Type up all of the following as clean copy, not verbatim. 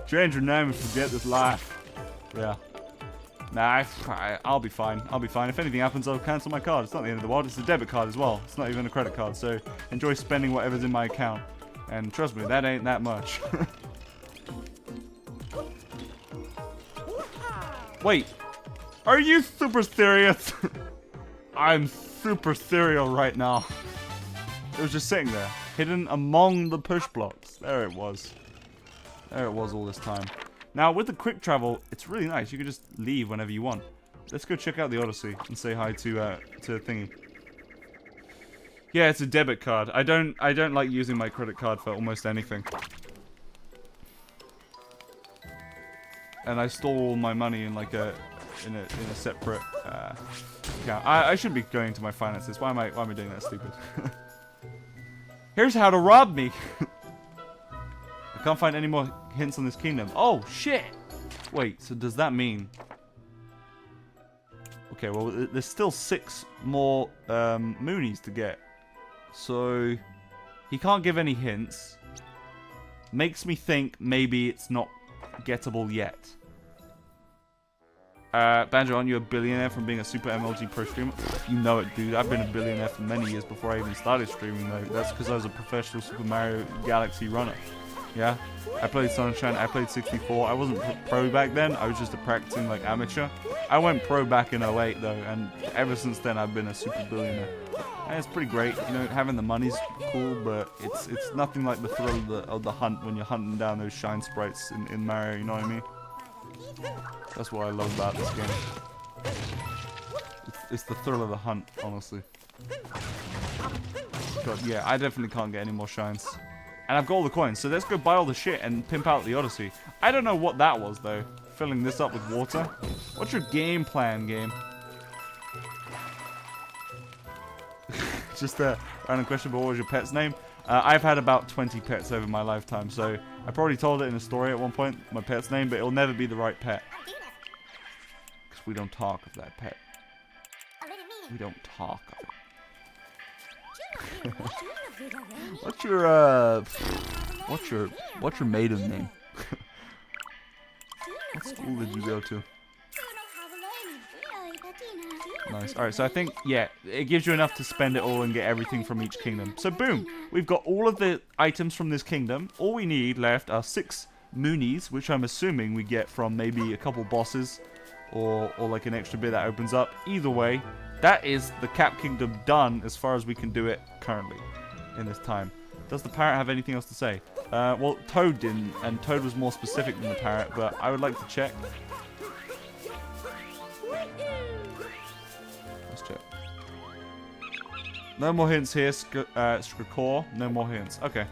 Change your name and forget this life. Yeah. Nah, I'll be fine. I'll be fine. If anything happens, I'll cancel my card. It's not the end of the world. It's a debit card as well. It's not even a credit card. So enjoy spending whatever's in my account. And trust me, that ain't that much. Wait. Are you super serious? I'm super serial right now. It was just sitting there, hidden among the push blocks. There it was. There it was all this time. Now, with the quick travel, it's really nice. You can just leave whenever you want. Let's go check out the Odyssey and say hi to Thingy. Yeah, it's a debit card. I don't like using my credit card for almost anything. And I store all my money in like in a separate account. I should be going to my finances. Why am I doing that stupid? Here's how to rob me. I can't find any more hints on this kingdom. Oh shit! Wait, so does that mean? Okay, well there's still 6 more Moonies to get. So he can't give any hints. Makes me think maybe it's not gettable yet. Banjo, aren't you a billionaire from being a Super MLG Pro streamer? You know it, dude. I've been a billionaire for many years before I even started streaming, though. That's because I was a professional Super Mario Galaxy runner. Yeah? I played Sunshine, I played 64. I wasn't pro back then. I was just a practicing, like, amateur. I went pro back in 08, though, and ever since then, I've been a super billionaire. And it's pretty great. You know, having the money's cool, but it's nothing like the thrill of the hunt when you're hunting down those shine sprites in Mario, you know what I mean? That's what I love about this game. It's the thrill of the hunt, honestly. God, yeah, I definitely can't get any more shines. And I've got all the coins, so let's go buy all the shit and pimp out the Odyssey. I don't know what that was, though. Filling this up with water. What's your game plan, game? Just a random question, but what was your pet's name? I've had about 20 pets over my lifetime, so I probably told it in a story at one point, my pet's name, but it'll never be the right pet. Because we don't talk of that pet. We don't talk of it. What's your maiden name? What school did you go to? Nice. Alright, so I think, yeah, it gives you enough to spend it all and get everything from each kingdom. So boom, we've got all of the items from this kingdom. All we need left are 6 Moonies, which I'm assuming we get from maybe a couple bosses or like an extra bit that opens up. Either way, that is the Cap Kingdom done as far as we can do it currently in this time. Does the parrot have anything else to say? Well, Toad didn't, and Toad was more specific than the parrot, but I would like to check. Let's check. No more hints here, Skrakor. No more hints. Okay.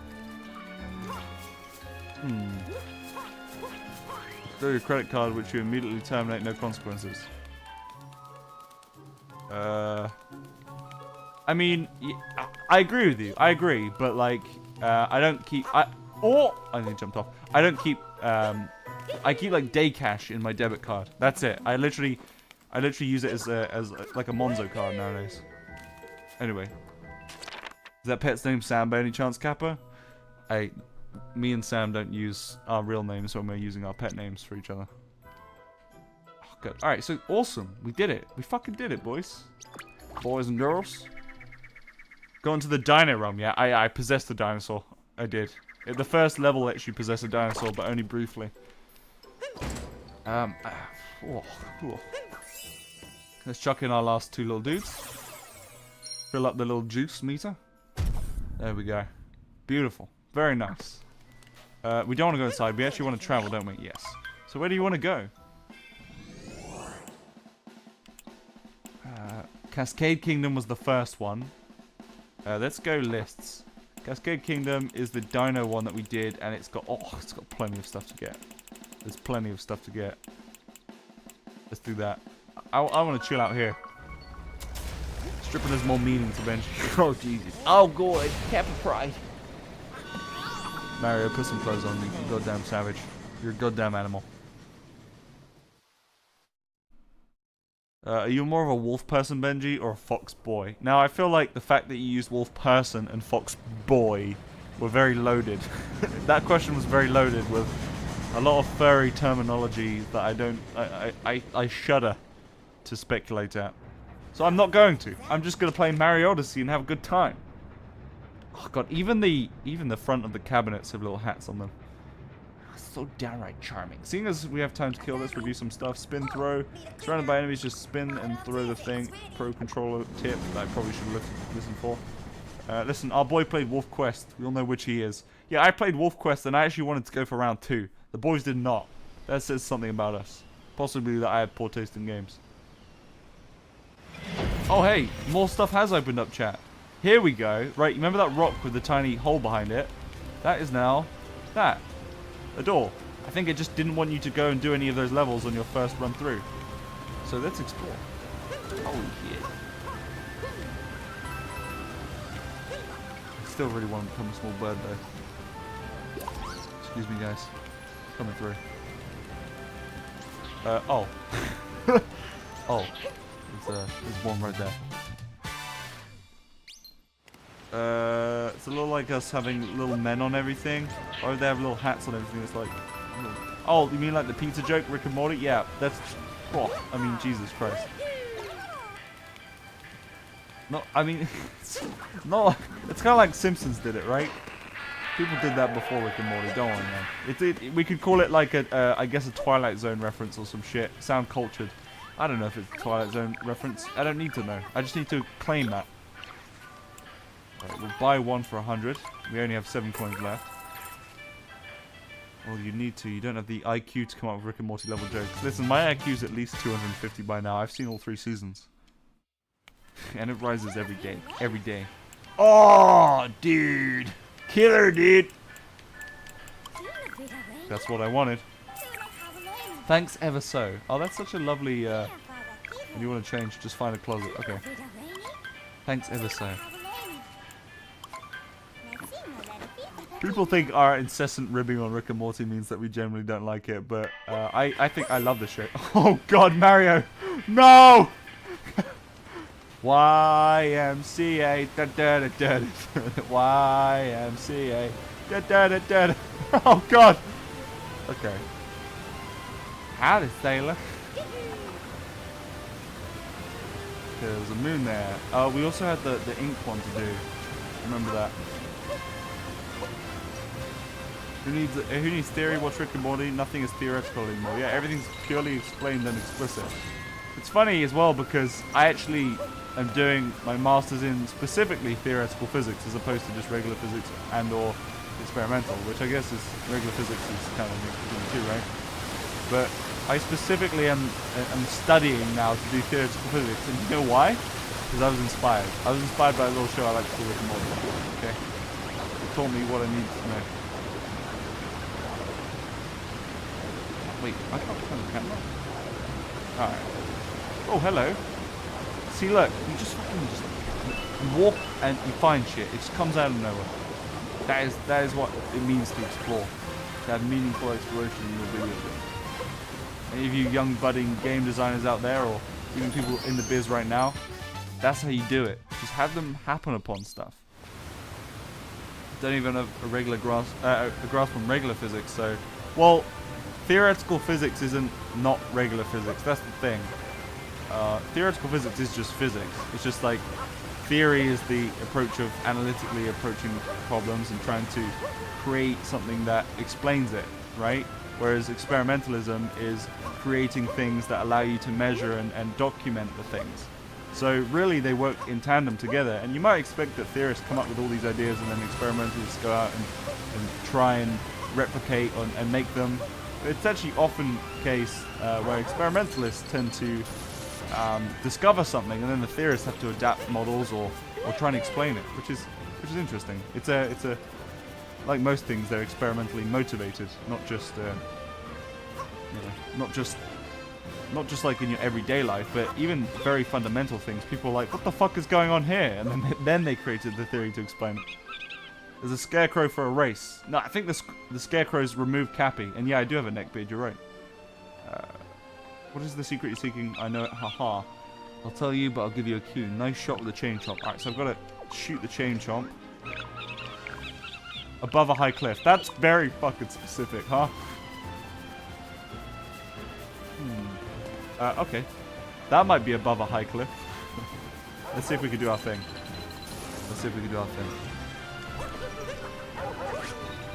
Throw your credit card, which you immediately terminate, no consequences. I mean, I agree with you. I agree, but like, I don't keep. I think I jumped off. I don't keep. I keep like day cash in my debit card. That's it. I literally use it as like a Monzo card nowadays. Anyway, is that pet's name Sam by any chance, Kappa? Me and Sam don't use our real names when we're using our pet names for each other. Oh, good. All right, so awesome. We did it. We fucking did it, boys. Boys and girls. Going to the dino realm. Yeah, I possessed a dinosaur. I did. The first level lets you possess a dinosaur, but only briefly. Let's chuck in our last 2 little dudes. Fill up the little juice meter. There we go. Beautiful. Very nice. We don't want to go inside. We actually want to travel, don't we? Yes. So where do you want to go? Cascade Kingdom was the first one. Let's go lists. Cascade Kingdom is the dino one that we did, and it's got plenty of stuff to get. There's plenty of stuff to get. Let's do that. I want to chill out here. Stripping has more meaning to bench. Oh Jesus! Oh God! Kappa pride. Mario, put some clothes on, you goddamn savage. You're a goddamn animal. Are you more of a wolf person, Benji, or a fox boy? Now, I feel like the fact that you used wolf person and fox boy were very loaded. That question was very loaded with a lot of furry terminology that I shudder to speculate at. So I'm not going to. I'm just going to play Mario Odyssey and have a good time. Oh god, even the front of the cabinets have little hats on them. So downright charming. Seeing as we have time to kill, let's review some stuff. Spin, throw. Surrounded by enemies, just spin and throw the thing. Pro controller tip that I probably should have listened for. Listen, our boy played Wolf Quest. We all know which he is. Yeah, I played Wolf Quest and I actually wanted to go for round 2. The boys did not. That says something about us. Possibly that I had poor taste in games. Oh hey, more stuff has opened up, chat. Here we go. Right, remember that rock with the tiny hole behind it? That is now that. A door. I think it just didn't want you to go and do any of those levels on your first run through. So let's explore. Oh yeah. I still really want to become a small bird though. Excuse me guys. Coming through. Oh. Oh. There's one right there. It's a little like us having little men on everything. Or they have little hats on everything. It's like... Oh, you mean like the pizza joke, Rick and Morty? Yeah, that's... Oh, I mean, Jesus Christ. No, I mean... No, it's kind of like Simpsons did it, right? People did that before Rick and Morty, don't worry, man. We could call it like a, I guess a Twilight Zone reference or some shit. Sound cultured. I don't know if it's a Twilight Zone reference. I don't need to know. I just need to claim that. Right, we'll buy one for 100. We only have 7 coins left. Well, you need to. You don't have the IQ to come up with Rick and Morty level jokes. Listen, my IQ's at least 250 by now. I've seen all 3 seasons. And it rises every day. Every day. Oh, dude. Killer, dude. That's what I wanted. Thanks ever so. Oh, that's such a lovely... When you want to change, just find a closet. Okay. Thanks ever so. People think our incessant ribbing on Rick and Morty means that we generally don't like it, but I think I love the show. Oh God, Mario! No! YMCA da da da da. YMCA da da da da. Oh God! Okay. Howdy, sailor. There's a moon there. We also had the ink one to do. Remember that. Who needs theory? Watch Rick and Morty. Nothing is theoretical anymore. Yeah, everything's purely explained and explicit. It's funny as well because I actually am doing my master's in specifically theoretical physics as opposed to just regular physics and or experimental, which I guess is regular physics is kind of mixed too, right? But I specifically am studying now to do theoretical physics, and you know why? Because I was inspired. I was inspired by a little show I like to call Rick and Morty. Okay, it taught me what I needed to know. Wait, I can't turn the camera. Alright. Oh, hello. See, look, you just you walk and you find shit. It just comes out of nowhere. That is what it means to explore. To have meaningful exploration in your video game. Any of you young budding game designers out there, or even people in the biz right now, that's how you do it. Just have them happen upon stuff. Don't even have a regular grasp on regular physics, so... Well, theoretical physics isn't not regular physics. That's the thing. Theoretical physics is just physics. It's just like theory is the approach of analytically approaching problems and trying to create something that explains it, right? Whereas experimentalism is creating things that allow you to measure and document the things. So really they work in tandem together, and you might expect that theorists come up with all these ideas and then experimentalists go out and try and replicate and make them. It's actually often the case where experimentalists tend to discover something, and then the theorists have to adapt models or try and explain it, which is interesting. It's a like most things, they're experimentally motivated, not just not just like in your everyday life, but even very fundamental things. People are like, what the fuck is going on here? And then they created the theory to explain it. There's a scarecrow for a race. No, I think the scarecrows remove Cappy. And yeah, I do have a neckbeard, you're right. What is the secret you're seeking? I know it, haha. I'll tell you, but I'll give you a clue. Nice shot with the chain chomp. Alright, so I've got to shoot the chain chomp. Above a high cliff. That's very fucking specific, huh? Okay. That might be above a high cliff. Let's see if we can do our thing. Let's see if we can do our thing.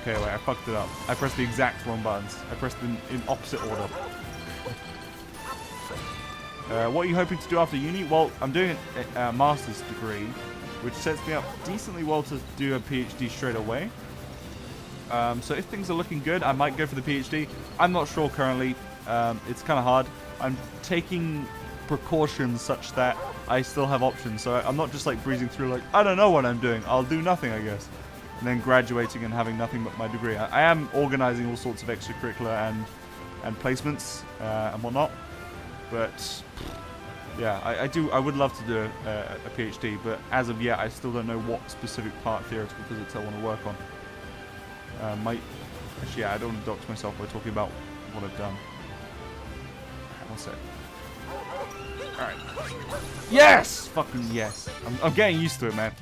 Okay, wait, I fucked it up. I pressed the exact wrong buttons. I pressed them in opposite order. What are you hoping to do after uni? Well, I'm doing a master's degree, which sets me up decently well to do a PhD straight away. So if things are looking good, I might go for the PhD. I'm not sure currently. It's kind of hard. I'm taking precautions such that I still have options. So I'm not just like breezing through like, I don't know what I'm doing. I'll do nothing, I guess. And then graduating and having nothing but my degree. I am organizing all sorts of extracurricular and placements and whatnot. But yeah, I would love to do a PhD, but as of yet, I still don't know what specific part of theoretical physics I want to work on. Actually, yeah, I don't want to dox myself by talking about what I've done. Alright, one sec. Alright. Yes! Fucking yes. I'm getting used to it, man.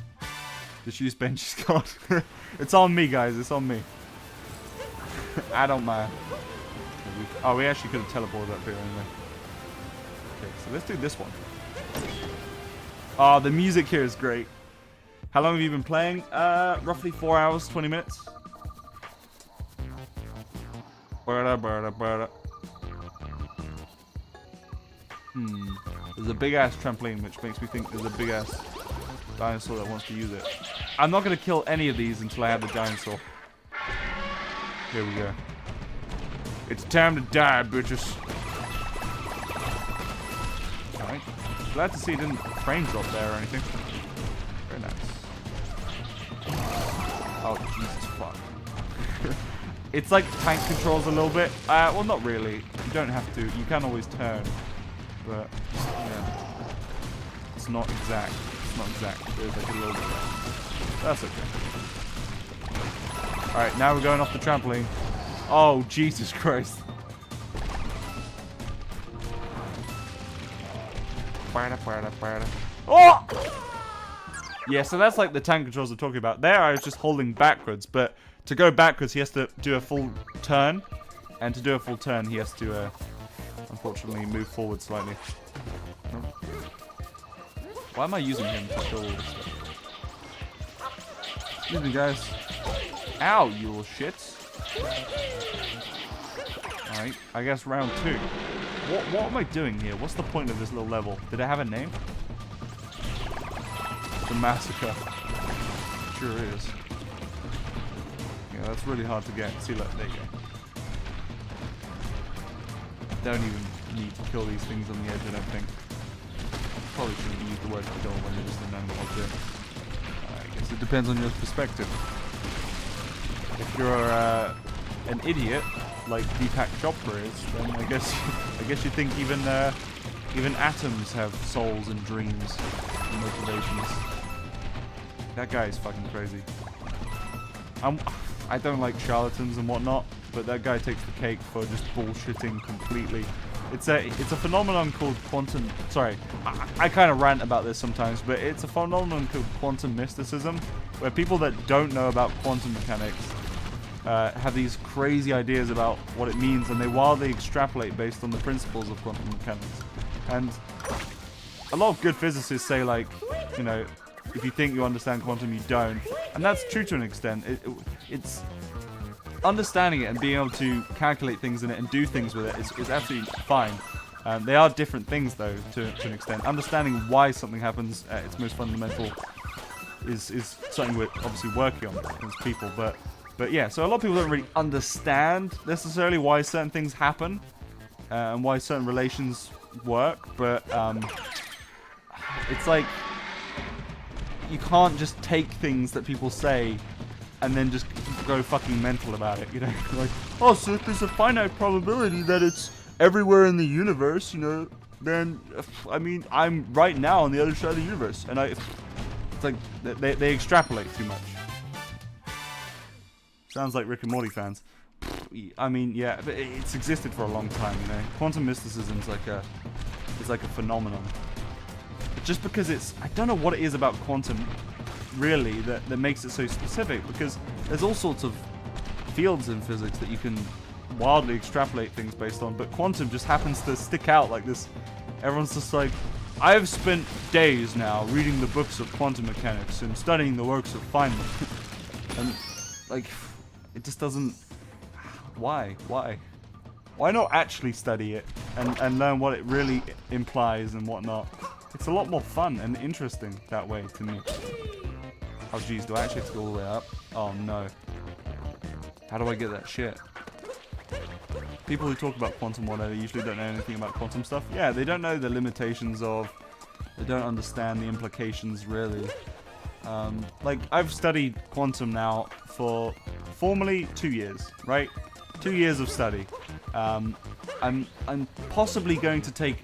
Just use Benji's card. It's on me, guys. It's on me. I don't mind. Oh, we actually could have teleported up here anyway. Okay, so let's do this one. Oh, the music here is great. How long have you been playing? Roughly 4 hours, 20 minutes. There's a big ass trampoline, which makes me think there's a big ass dinosaur that wants to use it. I'm not gonna kill any of these until I have the dinosaur. Here we go. It's time to die, bitches. Alright. Glad to see it didn't frame drop there or anything. Very nice. Oh, Jesus fuck. It's like tank controls a little bit. Well, not really. You don't have to. You can always turn. But, yeah. It's not exact. It's not exact. There's like a little bit there. That's okay. Alright, now we're going off the trampoline. Oh, Jesus Christ. Oh! Yeah, so that's like the tank controls I'm talking about. There I was just holding backwards, but to go backwards he has to do a full turn. And to do a full turn he has to, unfortunately, move forward slightly. Why am I using him to kill all this stuff? Excuse me, guys. Ow, you little shits. Alright, I guess round 2. What am I doing here? What's the point of this little level? Did it have a name? The Massacre. Sure is. Yeah, that's really hard to get. See, look, there you go. Don't even need to kill these things on the edge, I don't think. Probably shouldn't use the word kill when you're just a known object. I guess it depends on your perspective. If you're an idiot, like Deepak Chopra is, then I guess you think even atoms have souls and dreams and motivations. That guy is fucking crazy. I don't like charlatans and whatnot, but that guy takes the cake for just bullshitting completely. It's a phenomenon called quantum. Sorry, I kind of rant about this sometimes, but it's a phenomenon called quantum mysticism, where people that don't know about quantum mechanics have these crazy ideas about what it means, and they wildly extrapolate based on the principles of quantum mechanics. And a lot of good physicists say, like, you know, if you think you understand quantum, you don't, and that's true to an extent. It's understanding it and being able to calculate things in it and do things with it is absolutely fine. They are different things, though, to an extent. Understanding why something happens at its most fundamental is something we're obviously working on as people. But yeah, so a lot of people don't really understand necessarily why certain things happen and why certain relations work. But it's like you can't just take things that people say and then just go fucking mental about it, you know? Like, oh, so if there's a finite probability that it's everywhere in the universe, you know, then, I mean, I'm right now on the other side of the universe. And it's like, they extrapolate too much. Sounds like Rick and Morty fans. I mean, yeah, but it's existed for a long time, you know? Quantum mysticism is like a phenomenon. But just because I don't know what it is about quantum really, that makes it so specific, because there's all sorts of fields in physics that you can wildly extrapolate things based on, but quantum just happens to stick out like this. Everyone's just like, I've spent days now reading the books of quantum mechanics and studying the works of Feynman. And, like, it just doesn't... Why? Why not actually study it and learn what it really implies and whatnot? It's a lot more fun and interesting that way to me. Oh geez, do I actually have to go all the way up? Oh no. How do I get that shit? People who talk about quantum whatever usually don't know anything about quantum stuff. Yeah, they don't know the limitations of... They don't understand the implications really. Like, I've studied quantum now for formally 2 years, right? 2 years of study. I'm possibly going to take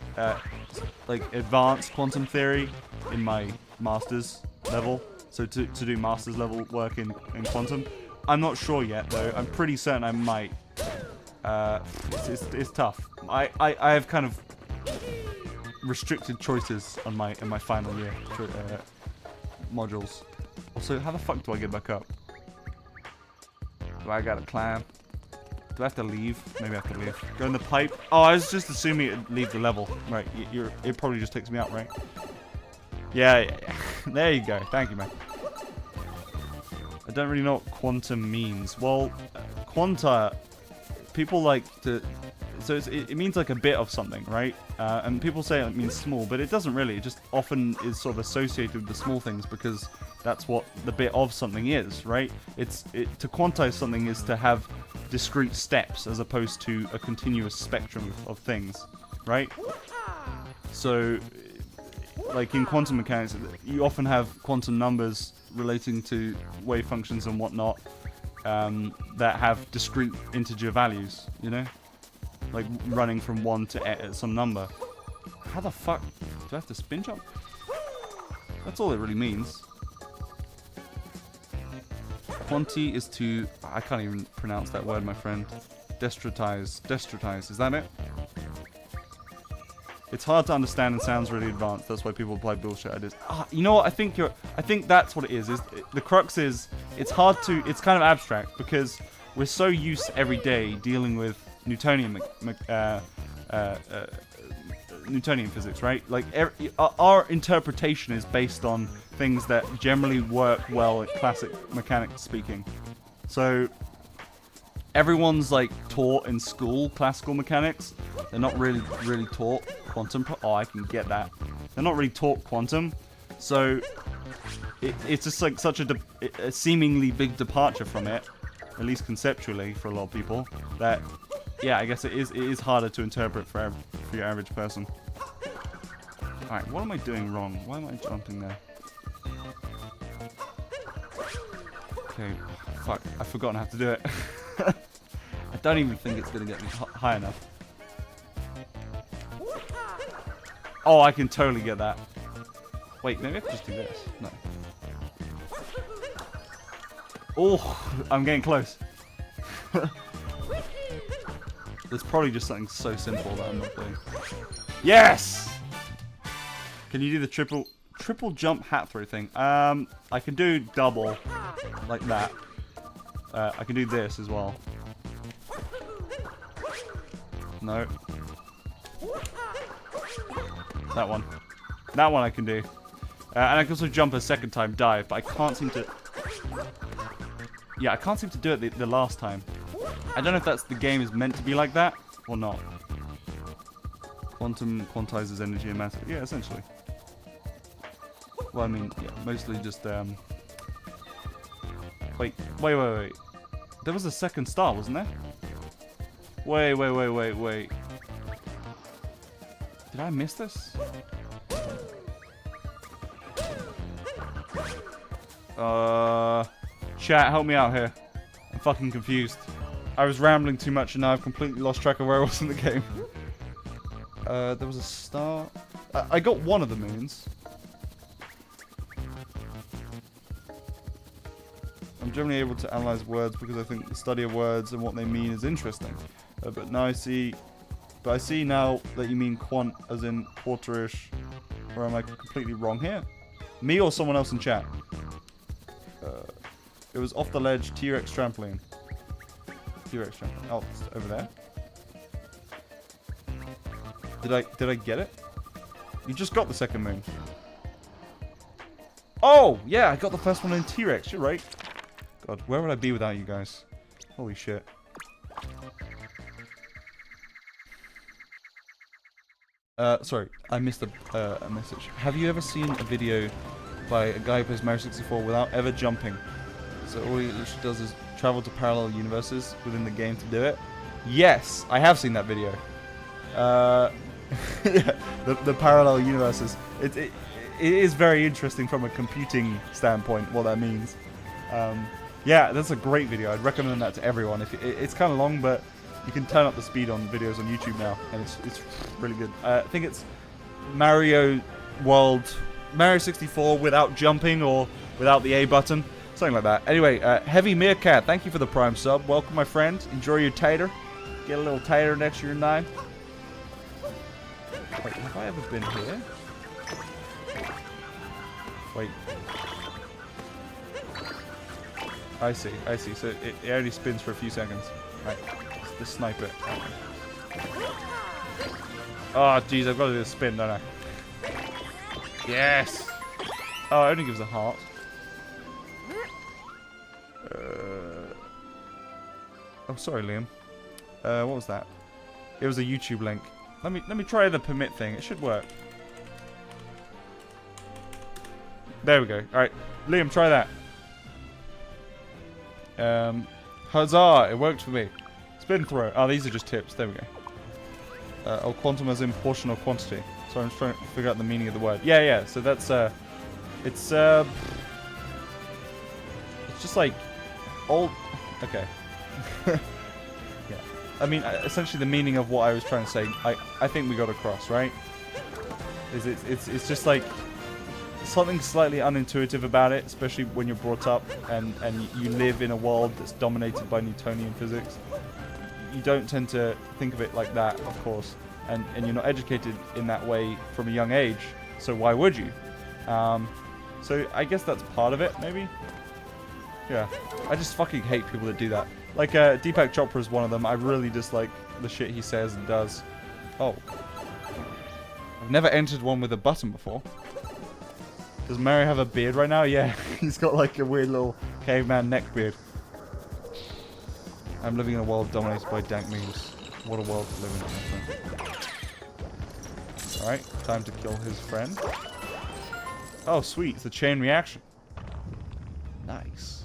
like advanced quantum theory in my master's level, so to do master's level work in quantum. I'm not sure yet though. I'm pretty certain I might. It's tough. I have kind of restricted choices on in my final year modules. Also, how the fuck do I get back up? Do I gotta climb? Do I have to leave? Maybe I have to leave. Go in the pipe. Oh, I was just assuming it'd leave the level. Right, it probably just takes me out, right? Yeah. There you go. Thank you, man. I don't really know what quantum means. Well, quanta, people like to... So it means like a bit of something, right? And people say it means small, but it doesn't really. It just often is sort of associated with the small things because that's what the bit of something is, right? To quantize something is to have discrete steps as opposed to a continuous spectrum of things, right? So, like in quantum mechanics, you often have quantum numbers relating to wave functions and whatnot that have discrete integer values, you know? Like running from 1 to some number. How the fuck? Do I have to spin jump? That's all it really means. Quanti is to... I can't even pronounce that word, my friend. Destritize. Destritize. Is that it? It's hard to understand and sounds really advanced. That's why people apply bullshit ideas. You know what? I think that's what it is. The crux is it's hard to... It's kind of abstract because we're so used every day dealing with Newtonian Newtonian physics, right? Like our interpretation is based on things that generally work well at classic mechanics speaking. So everyone's like taught in school classical mechanics. They're not really taught quantum. Oh, I can get that. They're not really taught quantum. So it's just like such a seemingly big departure from it, at least conceptually for a lot of people, that yeah, I guess it is harder to interpret for your average person. Alright, what am I doing wrong? Why am I jumping there? Okay, fuck, I've forgotten how to do it. I don't even think it's going to get me high enough. Oh, I can totally get that. Wait, maybe I can just do this. No. Oh, I'm getting close. There's probably just something so simple that I'm not doing. Yes! Can you do the triple jump hat throw thing? I can do double, like that. I can do this as well. No. That one. That one I can do. And I can also jump a second time dive, but I can't seem to... Yeah, I can't seem to do it the last time. I don't know if that's the game is meant to be like that or not. Quantum quantizes energy and matter. Yeah, essentially. Well, I mean, yeah, mostly just Wait. There was a second star, wasn't there? Wait. Did I miss this? Chat, help me out here. I'm fucking confused. I was rambling too much and now I've completely lost track of where I was in the game. There was a star. I got one of the moons. I'm generally able to analyze words because I think the study of words and what they mean is interesting. But now I see now that you mean quant as in quarterish. Or am I completely wrong here? Me or someone else in chat? It was off the ledge, T-Rex trampoline. T-Rex trampoline. Oh, it's over there. Did I get it? You just got the second moon. Oh, yeah, I got the first one in T-Rex. You're right. God, where would I be without you guys? Holy shit. Sorry, I missed a message. Have you ever seen a video by a guy who plays Mario 64 without ever jumping? So all he does is travel to parallel universes within the game to do it? Yes, I have seen that video. Yeah, the parallel universes. It is very interesting from a computing standpoint, what that means. Yeah, that's a great video. I'd recommend that to everyone. It's kind of long, but you can turn up the speed on videos on YouTube now, and it's really good. I think it's Mario 64 without jumping or without the A button, something like that. Anyway, Heavy Meerkat, thank you for the Prime sub. Welcome, my friend. Enjoy your tater. Get a little tater next to your 9. Wait, have I ever been here? Wait. I see. So it only spins for a few seconds. Right. Let's snipe it. Oh, jeez, I've got to do a spin, don't I? Yes! Oh, it only gives a heart. Oh, sorry, Liam. What was that? It was a YouTube link. Let me try the permit thing. It should work. There we go. Alright, Liam, try that. Huzzah! It worked for me. Spin throw. Oh, these are just tips. There we go. Oh, quantum as in portion or quantity. So I'm trying to figure out the meaning of the word. Yeah. So that's it's just like old. Okay. Yeah. I mean, essentially the meaning of what I was trying to say. I think we got across, right? It's just like something slightly unintuitive about it, especially when you're brought up and you live in a world that's dominated by Newtonian physics. You don't tend to think of it like that, of course, and you're not educated in that way from a young age, so why would you? So I guess that's part of it, maybe? Yeah. I just fucking hate people that do that. Like, Deepak Chopra is one of them. I really dislike the shit he says and does. Oh. I've never entered one with a button before. Does Mario have a beard right now? Yeah, he's got like a weird little caveman neck beard. I'm living in a world dominated by dank memes. What a world to live in, my friend. Alright, time to kill his friend. Oh, sweet. It's a chain reaction. Nice.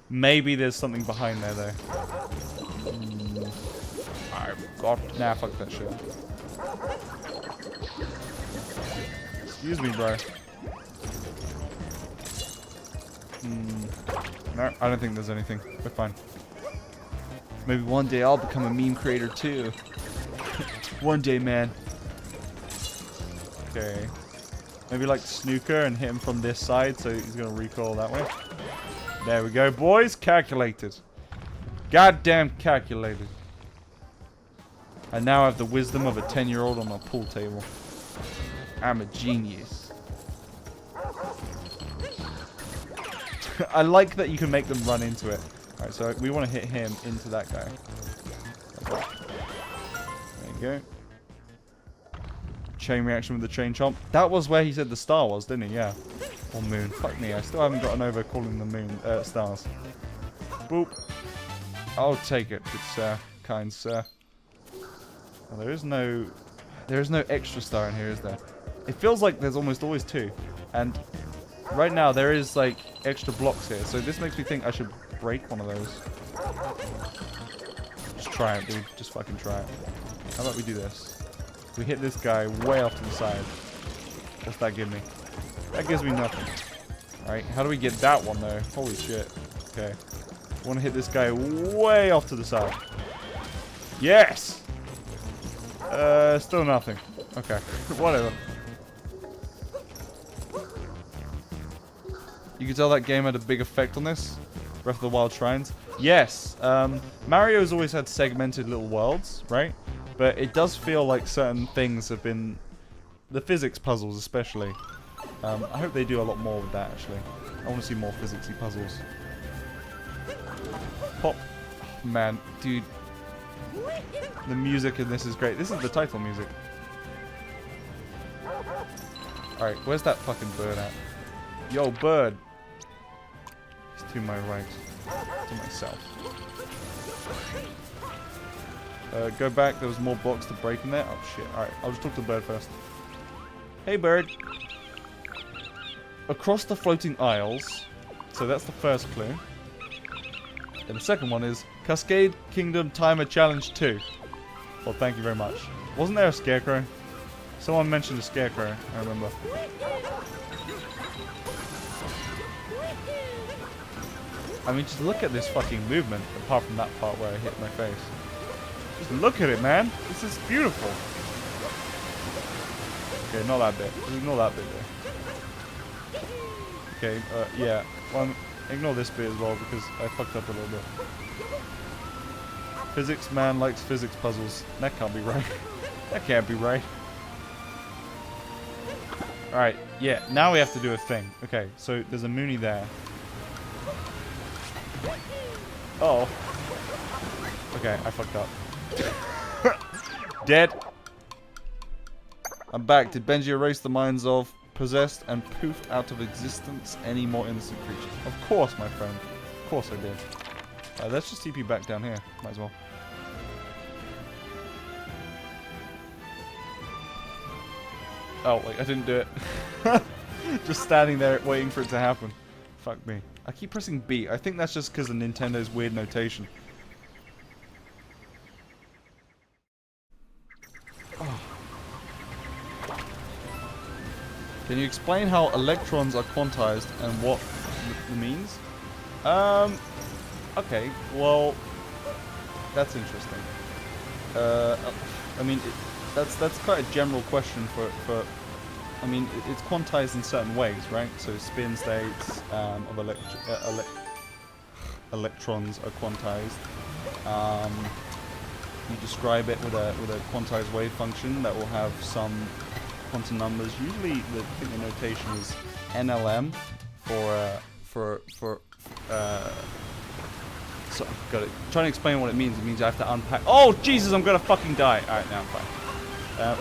Maybe there's something behind there, though. I've got... Nah, fuck that shit. Excuse me, bro. No, I don't think there's anything. We're fine. Maybe one day I'll become a meme creator too. One day, man. Okay. Maybe like snooker and hit him from this side so he's gonna recoil that way. There we go, boys. Calculated. Goddamn calculated. I now have the wisdom of a 10-year-old on a pool table. I'm a genius. I like that you can make them run into it. Alright, so we want to hit him into that guy. Okay. There you go. Chain reaction with the chain chomp. That was where he said the star was, didn't he? Yeah. Or moon. Fuck me, I still haven't gotten over calling the moon stars. Boop. I'll take it, good sir. Kind sir. Well, there is no extra star in here, is there? It feels like there's almost always two. And right now there is like extra blocks here, so this makes me think I should break one of those. Just try it, dude. Just fucking try it. How about we do this? We hit this guy way off to the side. What's that give me? That gives me nothing. Alright, how do we get that one though? Holy shit. Okay. I want to hit this guy way off to the side. Yes! Still nothing. Okay. Whatever. You can tell that game had a big effect on this. Breath of the Wild Shrines. Yes. Mario's always had segmented little worlds, right? But it does feel like certain things have been... The physics puzzles especially. I hope they do a lot more with that, actually. I want to see more physicsy puzzles. Man, dude. The music in this is great. This is the title music. Alright, where's that fucking bird at? Yo, bird. He's to my right. To myself. Go back. There was more blocks to break in there. Oh, shit. Alright, I'll just talk to the bird first. Hey, bird. Across the floating isles. So that's the first clue. And the second one is Cascade Kingdom Timer Challenge 2. Well, thank you very much. Wasn't there a scarecrow? Someone mentioned a scarecrow, I remember. I mean, just look at this fucking movement, apart from that part where I hit my face. Just look at it, man. This is beautiful. Okay, not that bit. Ignore that bit there. Okay, yeah. Well, ignore this bit as well, because I fucked up a little bit. Physics man likes physics puzzles. That can't be right. That can't be right. Alright, yeah, now we have to do a thing. Okay, so there's a Mooney there. Oh. Okay, I fucked up. Dead. I'm back. Did Benji erase the minds of possessed and poofed out of existence any more innocent creatures? Of course, my friend. Of course I did. Let's just TP back down here. Might as well. Oh, wait, I didn't do it. Just standing there waiting for it to happen. Fuck me. I keep pressing B. I think that's just because of Nintendo's weird notation. Oh. Can you explain how electrons are quantized and what it means? Okay, well, that's interesting. I mean, that's quite a general question for I mean, it's quantized in certain ways, right? So spin states of electrons are quantized. You describe it with a quantized wave function that will have some quantum numbers. Usually, I think the notation is NLM for so got it. Trying to explain what it means. It means I have to unpack. Oh Jesus! I'm gonna fucking die. All right, now I'm fine.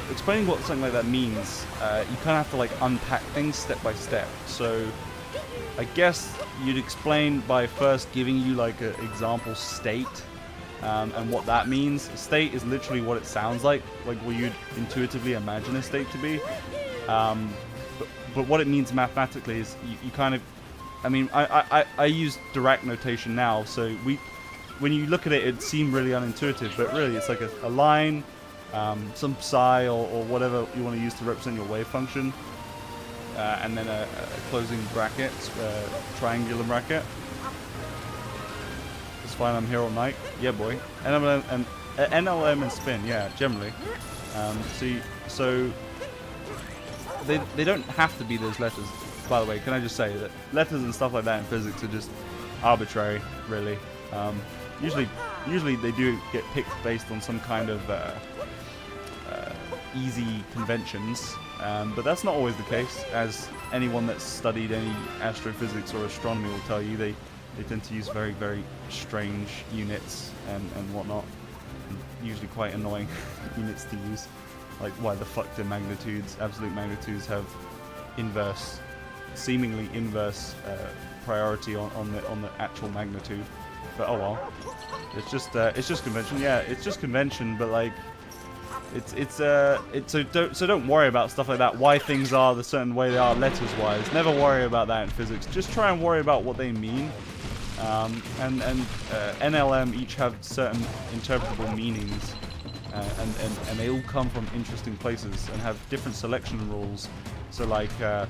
Explaining what something like that means, you kind of have to like unpack things step by step. So I guess you'd explain by first giving you like an example state and what that means. A state is literally what it sounds like what you'd intuitively imagine a state to be. But what it means mathematically is you kind of, I mean, I use Dirac notation now, so when you look at it, it seems really unintuitive, but really it's like a line. Some psi or whatever you want to use to represent your wave function, and then a closing bracket, triangular bracket. It's fine, I'm here all night. Yeah, boy. NLM and spin, yeah, generally. So they don't have to be those letters. By the way, can I just say that letters and stuff like that in physics are just arbitrary, really. Usually they do get picked based on some kind of easy conventions, but that's not always the case. As anyone that's studied any astrophysics or astronomy will tell you, they tend to use very, very strange units and whatnot, and usually quite annoying units to use. Like, why the fuck do magnitudes, absolute magnitudes, have inverse, seemingly inverse priority on the actual magnitude? But oh well, it's just convention. Yeah, it's just convention, but like. So don't worry about stuff like that. Why things are the certain way they are letters wise. Never worry about that in physics. Just try and worry about what they mean. And NLM each have certain interpretable meanings, and they all come from interesting places and have different selection rules. So like the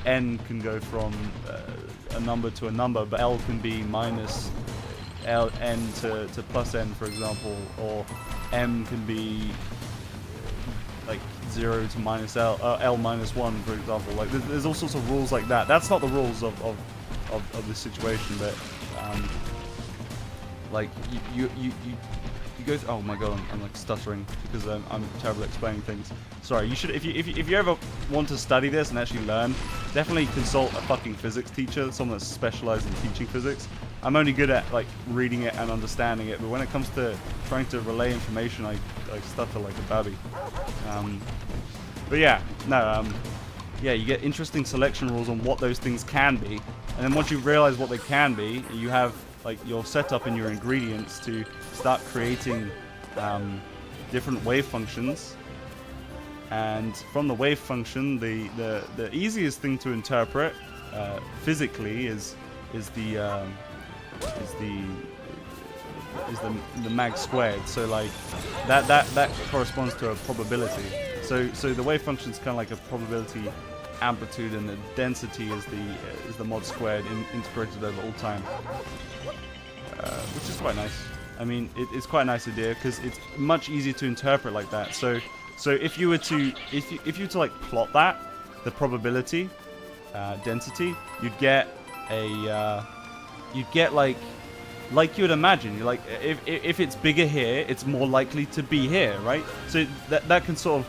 N can go from a number to a number, but L can be minus N to plus N, for example, or M can be like 0 to minus L minus 1, for example. Like there's all sorts of rules like that. That's not the rules of this situation, but like you go through, oh my god, I'm like stuttering because I'm terrible at explaining things. Sorry. You should, if you ever want to study this and actually learn, definitely consult a fucking physics teacher, someone that's specialized in teaching physics. I'm only good at like reading it and understanding it, but when it comes to trying to relay information, I stutter like a baby. But yeah, no, yeah, you get interesting selection rules on what those things can be, and then once you realize what they can be, you have like your setup and your ingredients to start creating different wave functions. And from the wave function, the easiest thing to interpret physically is the mag squared. So like that corresponds to a probability. So the wave function is kind of like a probability amplitude, and the density is the mod squared integrated over all time, which is quite nice. I mean, it's quite a nice idea because it's much easier to interpret like that. So if you were to like plot that, the probability density, you'd get like you would imagine. You're like, if it's bigger here, it's more likely to be here, right? So that can sort of,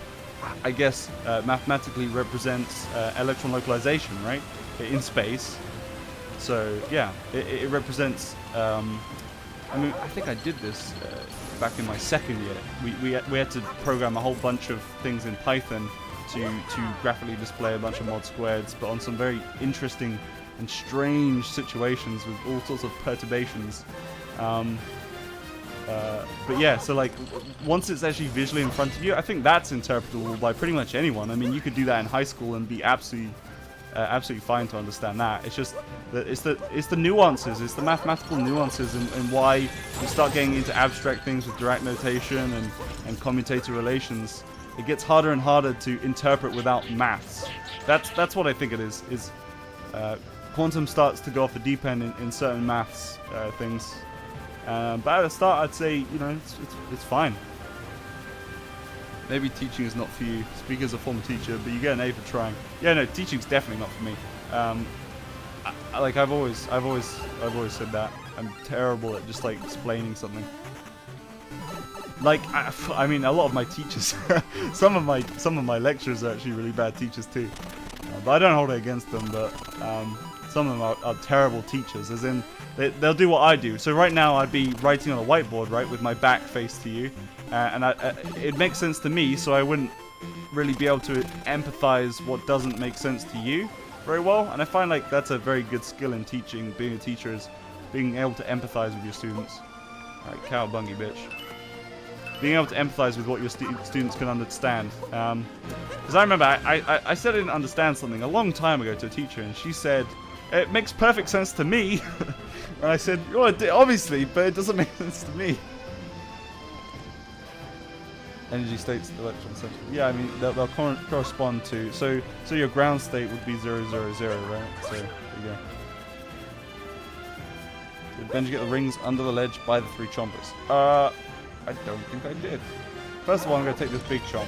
I guess, mathematically represents electron localization, right, in space. So yeah, it represents. I mean, I think I did this back in my second year. We had to program a whole bunch of things in Python to graphically display a bunch of mod squareds, but on some very interesting and strange situations with all sorts of perturbations. But yeah, so like once it's actually visually in front of you, I think that's interpretable by pretty much anyone. I mean, you could do that in high school and be absolutely fine to understand that. It's just that it's the nuances, it's the mathematical nuances, and why you start getting into abstract things with Dirac notation and commutator relations. It gets harder and harder to interpret without maths. That's what I think it is. Quantum starts to go off the deep end in certain maths things. But at the start, I'd say, you know, it's fine. Maybe teaching is not for you. Speak as a former teacher, but you get an A for trying. Yeah, no, teaching's definitely not for me. I've always said that. I'm terrible at just like explaining something. Like, I mean, a lot of my teachers, some of my lecturers are actually really bad teachers too. But I don't hold it against them. But some of them are terrible teachers, as in they'll do what I do. So right now I'd be writing on a whiteboard, right, with my back face to you, and it makes sense to me, so I wouldn't really be able to empathize what doesn't make sense to you very well. And I find like that's a very good skill in teaching. Being a teacher is being able to empathize with your students. Alright, cowabungy, bitch. Being able to empathize with what your students can understand. Because I remember I said I didn't understand something a long time ago to a teacher, and she said, "It makes perfect sense to me." And I said, "Well, obviously, but it doesn't make sense to me." Energy states, electron center. Yeah, I mean they'll correspond to. So your ground state would be 0, 0, 0, right? So there you go. Did Benji get the rings under the ledge by the 3 chompers? I don't think I did. First of all, I'm going to take this big chomp.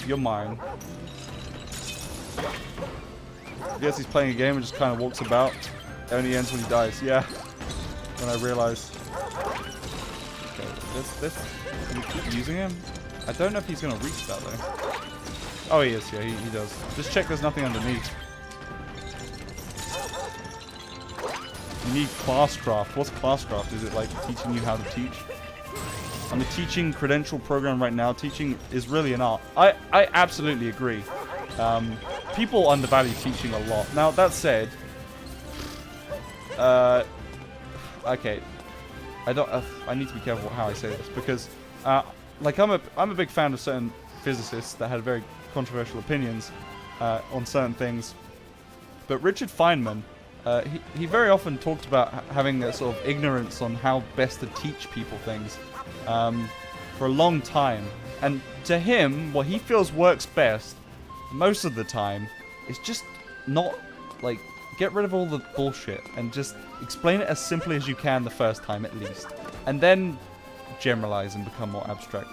You're mine. Yes, he's playing a game and just kind of walks about. It only ends when he dies. Yeah. When I realise. Okay, this. Can we keep using him? I don't know if he's going to reach that though. Oh, he is. Yeah, he does. Just check there's nothing underneath. You need Classcraft. What's Classcraft? Is it like teaching you how to teach? I'm a teaching credential program right now. Teaching is really an art. I absolutely agree. People undervalue teaching a lot. Now that said, okay, I need to be careful how I say this because, like I'm a big fan of certain physicists that had very controversial opinions on certain things, but Richard Feynman, he very often talked about having a sort of ignorance on how best to teach people things. For a long time, and to him what he feels works best most of the time is just not like get rid of all the bullshit and just explain it as simply as you can the first time at least, and then generalize and become more abstract.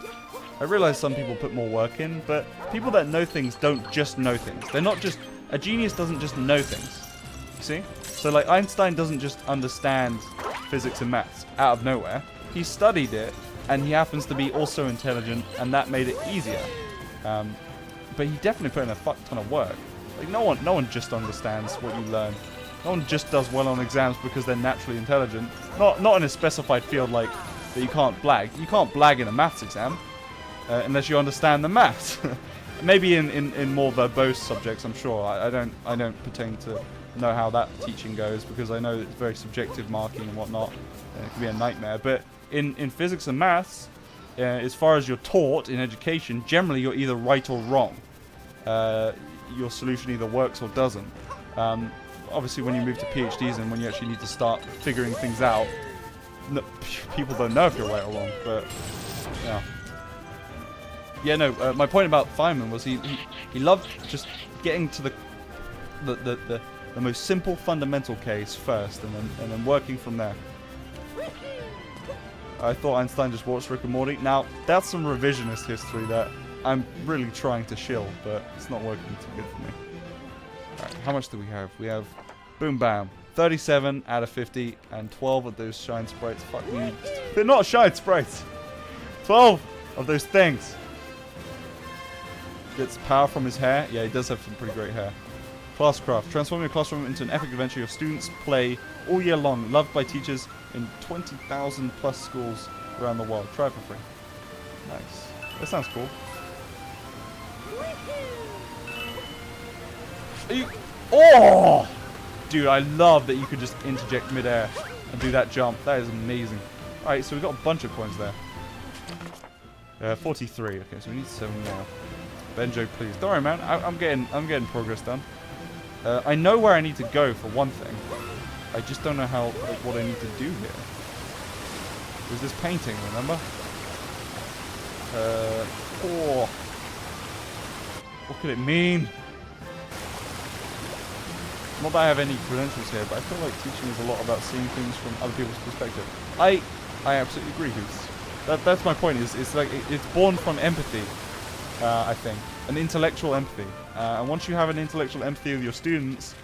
I realize some people put more work in, but people that know things don't just know things. They're not just a genius doesn't just know things, you see? So like Einstein doesn't just understand physics and maths out of nowhere. He studied it, and he happens to be also intelligent, and that made it easier. But he definitely put in a fuck ton of work. Like no one just understands what you learn. No one just does well on exams because they're naturally intelligent. Not in a specified field like that you can't blag. You can't blag in a maths exam unless you understand the maths. Maybe in more verbose subjects, I'm sure. I don't pertain to know how that teaching goes because I know it's very subjective marking and whatnot. It can be a nightmare. But in physics and maths, as far as you're taught in education, generally you're either right or wrong. Your solution either works or doesn't. Obviously, when you move to PhDs and when you actually need to start figuring things out, people don't know if you're right or wrong. But yeah. Yeah, no, my point about Feynman was he loved just getting to the most simple fundamental case first and then working from there. I thought Einstein just watched Rick and Morty. Now, that's some revisionist history that I'm really trying to shill, but it's not working too good for me. Alright, how much do we have? We have, boom bam, 37 out of 50 and 12 of those shine sprites. Fuck me. They're not shine sprites! 12 of those things. Gets power from his hair. Yeah, he does have some pretty great hair. Classcraft. Transform your classroom into an epic adventure your students play all year long. Loved by teachers in 20,000 plus schools around the world. Try it for free. Nice. That sounds cool. Are you... Oh! Dude, I love that you could just interject midair and do that jump. That is amazing. Alright, so we've got a bunch of coins there. 43. Okay, so we need 7 more. Benjo, please. Don't worry, man. I'm getting progress done. I know where I need to go for one thing. I just don't know what I need to do here. There's this painting, remember? Oh. What could it mean? Not that I have any credentials here, but I feel like teaching is a lot about seeing things from other people's perspective. I absolutely agree, Hoots. That's my point. It's like it's born from empathy. I think an intellectual empathy, and once you have an intellectual empathy with your students,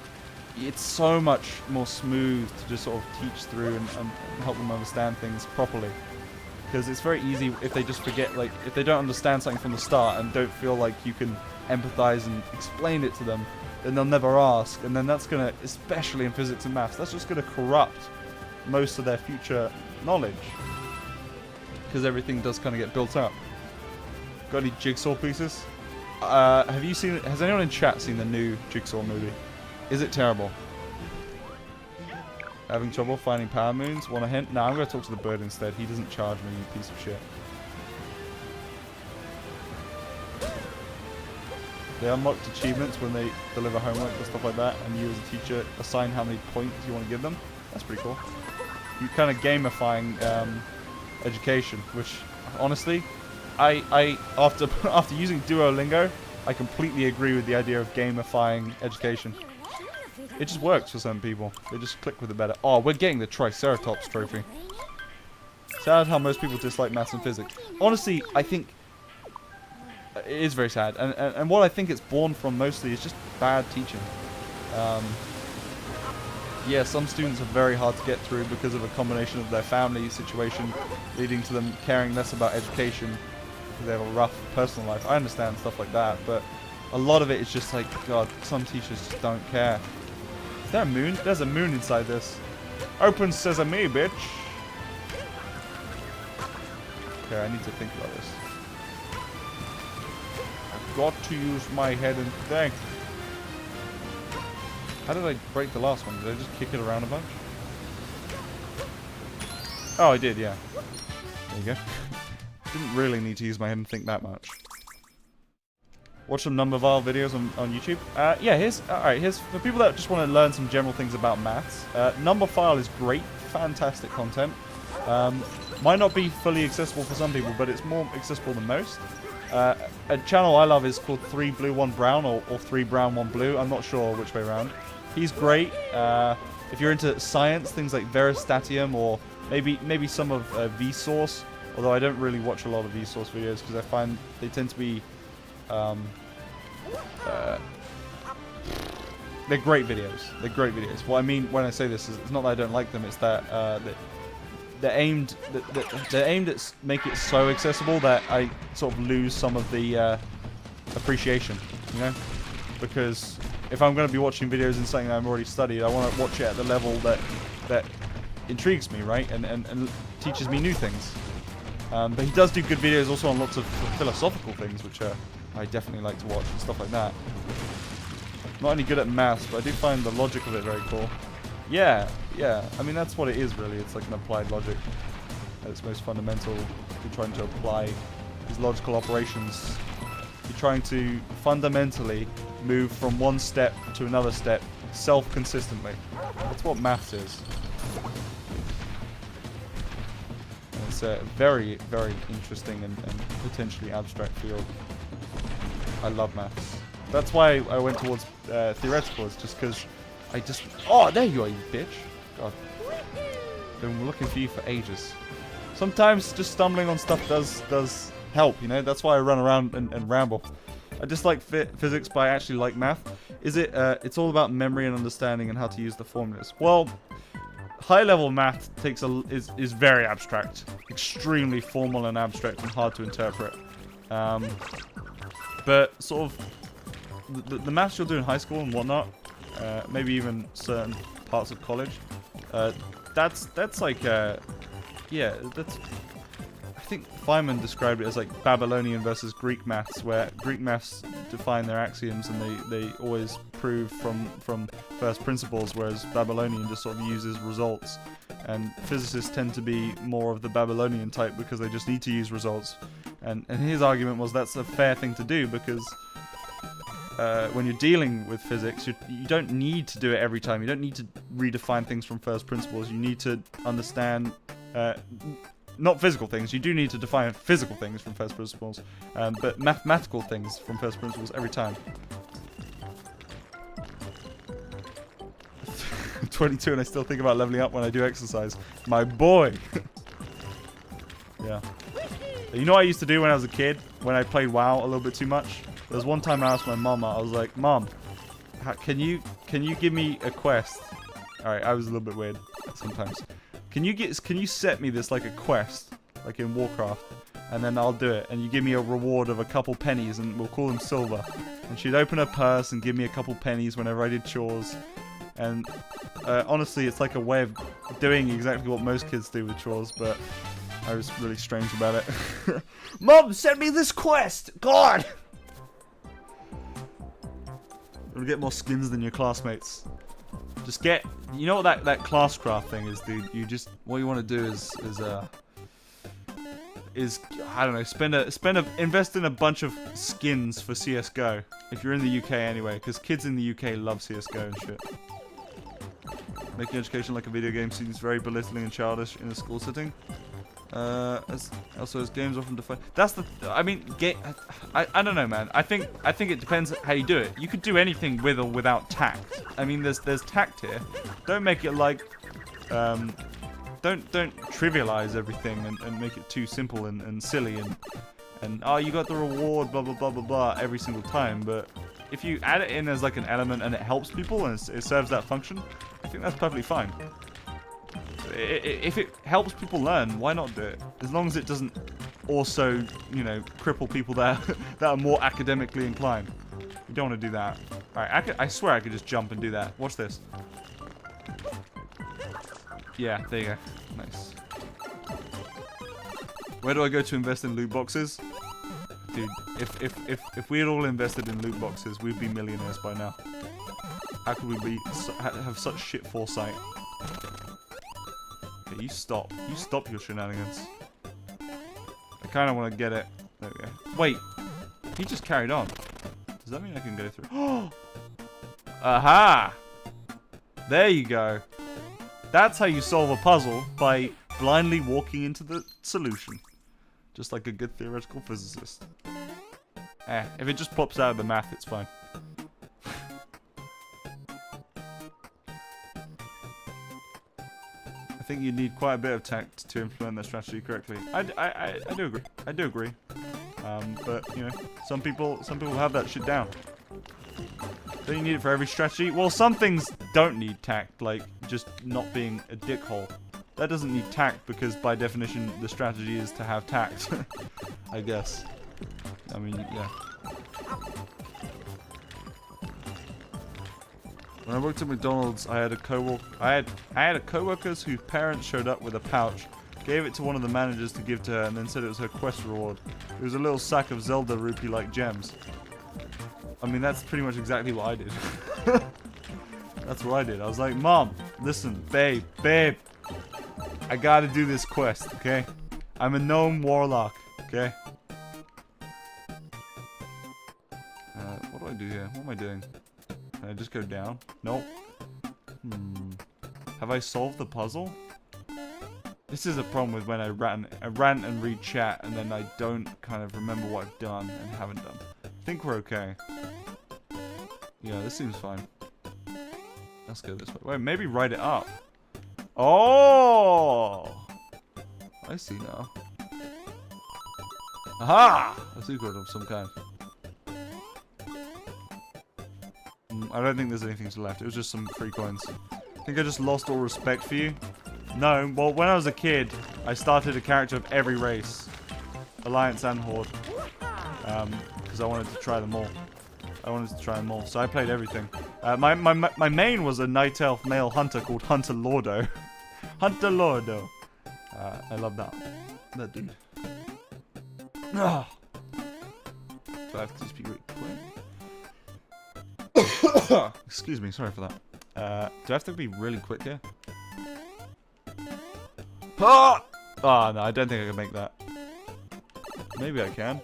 it's so much more smooth to just sort of teach through and help them understand things properly. Because it's very easy if they just forget, like if they don't understand something from the start and don't feel like you can empathize and explain it to them, then they'll never ask, and then that's gonna, especially in physics and maths, that's just gonna corrupt most of their future knowledge. Because everything does kind of get built up. Got any Jigsaw pieces? Have you seen? Has anyone in chat seen the new Jigsaw movie? Is it terrible? Having trouble finding power moons? Want a hint? No, I'm going to talk to the bird instead. He doesn't charge me, you piece of shit. They unlocked achievements when they deliver homework and stuff like that, and you as a teacher assign how many points you want to give them. That's pretty cool. You kind of gamifying education, which honestly, after using Duolingo, I completely agree with the idea of gamifying education. It just works for some people. They just click with it better. Oh, we're getting the Triceratops trophy. Sad how most people dislike maths and physics. Honestly, I think it is very sad. And what I think it's born from mostly is just bad teaching. Yeah, some students are very hard to get through because of a combination of their family situation leading to them caring less about education because they have a rough personal life. I understand stuff like that, but a lot of it is just like, God, some teachers just don't care. Is there a moon? There's a moon inside this. Open sesame, bitch. Okay, I need to think about this. I've got to use my head and think. How did I break the last one? Did I just kick it around a bunch? Oh, I did, yeah. There you go. Didn't really need to use my head and think that much. Watch some Numbervile videos on YouTube. Yeah, here's for people that just want to learn some general things about maths. Numberphile is great, fantastic content. Might not be fully accessible for some people, but it's more accessible than most. A channel I love is called 3 Blue 1 Brown or 3 Brown 1 Blue. I'm not sure which way around. He's great. If you're into science, things like Veristatium or maybe some of Vsauce. Although I don't really watch a lot of Vsauce videos because I find they tend to be they're great videos. They're great videos. What I mean when I say this is it's not that I don't like them. It's that they're aimed at make it so accessible that I sort of lose some of the appreciation. You know, because if I'm going to be watching videos in something I've already studied, I want to watch it at the level that intrigues me, right? And teaches me new things. But he does do good videos also on lots of philosophical things, which I definitely like to watch and stuff like that. Not only good at maths, but I do find the logic of it very cool. Yeah. I mean, that's what it is, really. It's like an applied logic at its most fundamental. You're trying to apply these logical operations. You're trying to fundamentally move from one step to another step self-consistently. That's what maths is. And it's a very, very interesting and potentially abstract field. I love maths. That's why I went towards theoreticals, just because Oh, there you are, you bitch. God. Been looking for you for ages. Sometimes just stumbling on stuff does help, you know? That's why I run around and ramble. I dislike physics, but I actually like math. It's all about memory and understanding and how to use the formulas. Well, high-level math is very abstract. Extremely formal and abstract and hard to interpret. But sort of the maths you'll do in high school and whatnot, maybe even certain parts of college, that's like that's. I think Feynman described it as like Babylonian versus Greek maths, where Greek maths define their axioms and they always prove from first principles, whereas Babylonian just sort of uses results. And physicists tend to be more of the Babylonian type because they just need to use results. And his argument was that's a fair thing to do because when you're dealing with physics, you don't need to do it every time. You don't need to redefine things from first principles. You need to understand not physical things. You do need to define physical things from first principles, but mathematical things from first principles every time. I'm 22 and I still think about leveling up when I do exercise. My boy! Yeah. You know what I used to do when I was a kid? When I played WoW a little bit too much? There was one time I asked my mom, I was like, Mom, can you give me a quest? Alright, I was a little bit weird sometimes. Can you set me this like a quest, like in Warcraft, and then I'll do it, and you give me a reward of a couple pennies, and we'll call them silver. And she'd open her purse and give me a couple pennies whenever I did chores. And honestly, it's like a way of doing exactly what most kids do with chores, but I was really strange about it. Mom, send me this quest! God! You'll get more skins than your classmates. Just get, you know what that classcraft thing is, dude. What you want to do is I don't know, invest in a bunch of skins for CS:GO. If you're in the UK anyway, because kids in the UK love CS:GO and shit. Making education like a video game seems very belittling and childish in a school setting. Also, as games often define. I don't know, man. I think it depends how you do it. You could do anything with or without tact. I mean, there's tact here. Don't make it like, don't trivialize everything and make it too simple and silly and oh, you got the reward, blah blah blah blah blah every single time. But if you add it in as like an element and it helps people and it serves that function, I think that's perfectly fine. If it helps people learn, why not do it? As long as it doesn't also, you know, cripple people that are more academically inclined. You don't want to do that. Alright, I swear I could just jump and do that. Watch this. Yeah, there you go. Nice. Where do I go to invest in loot boxes? Dude, if we had all invested in loot boxes, we'd be millionaires by now. How could we have such shit foresight? Okay, you stop. You stop your shenanigans. I kind of want to get it. There we go. Wait. He just carried on. Does that mean I can go through? Oh! Aha! There you go. That's how you solve a puzzle, by blindly walking into the solution. Just like a good theoretical physicist. If it just pops out of the math, it's fine. I think you need quite a bit of tact to implement that strategy correctly. I do agree. I do agree. But you know, some people have that shit down. Don't you need it for every strategy? Well, some things don't need tact, like just not being a dickhole. That doesn't need tact because by definition the strategy is to have tact. I guess. I mean, yeah. When I worked at McDonald's, I had a coworkers whose parents showed up with a pouch, gave it to one of the managers to give to her, and then said it was her quest reward. It was a little sack of Zelda rupee-like gems. I mean, that's pretty much exactly what I did. That's what I did. I was like, Mom, listen, babe, I gotta do this quest, okay? I'm a gnome warlock, okay? What do I do here? What am I doing? Can I just go down? Nope. Have I solved the puzzle? This is a problem with when I rant and read chat, and then I don't kind of remember what I've done and haven't done. I think we're okay. Yeah, this seems fine. Let's go this way. Wait, maybe write it up. Oh! I see now. Aha! A secret of some kind. I don't think there's anything left. It was just some free coins. I think I just lost all respect for you. No, well, when I was a kid, I started a character of every race. Alliance and Horde. Because I wanted to try them all. So I played everything. My main was a night elf male hunter called Hunter Lordo. Hunter Lordo. I love that dude. So I have to just be really quick. Excuse me, sorry for that. Do I have to be really quick here? Oh no, I don't think I can make that. Maybe I can.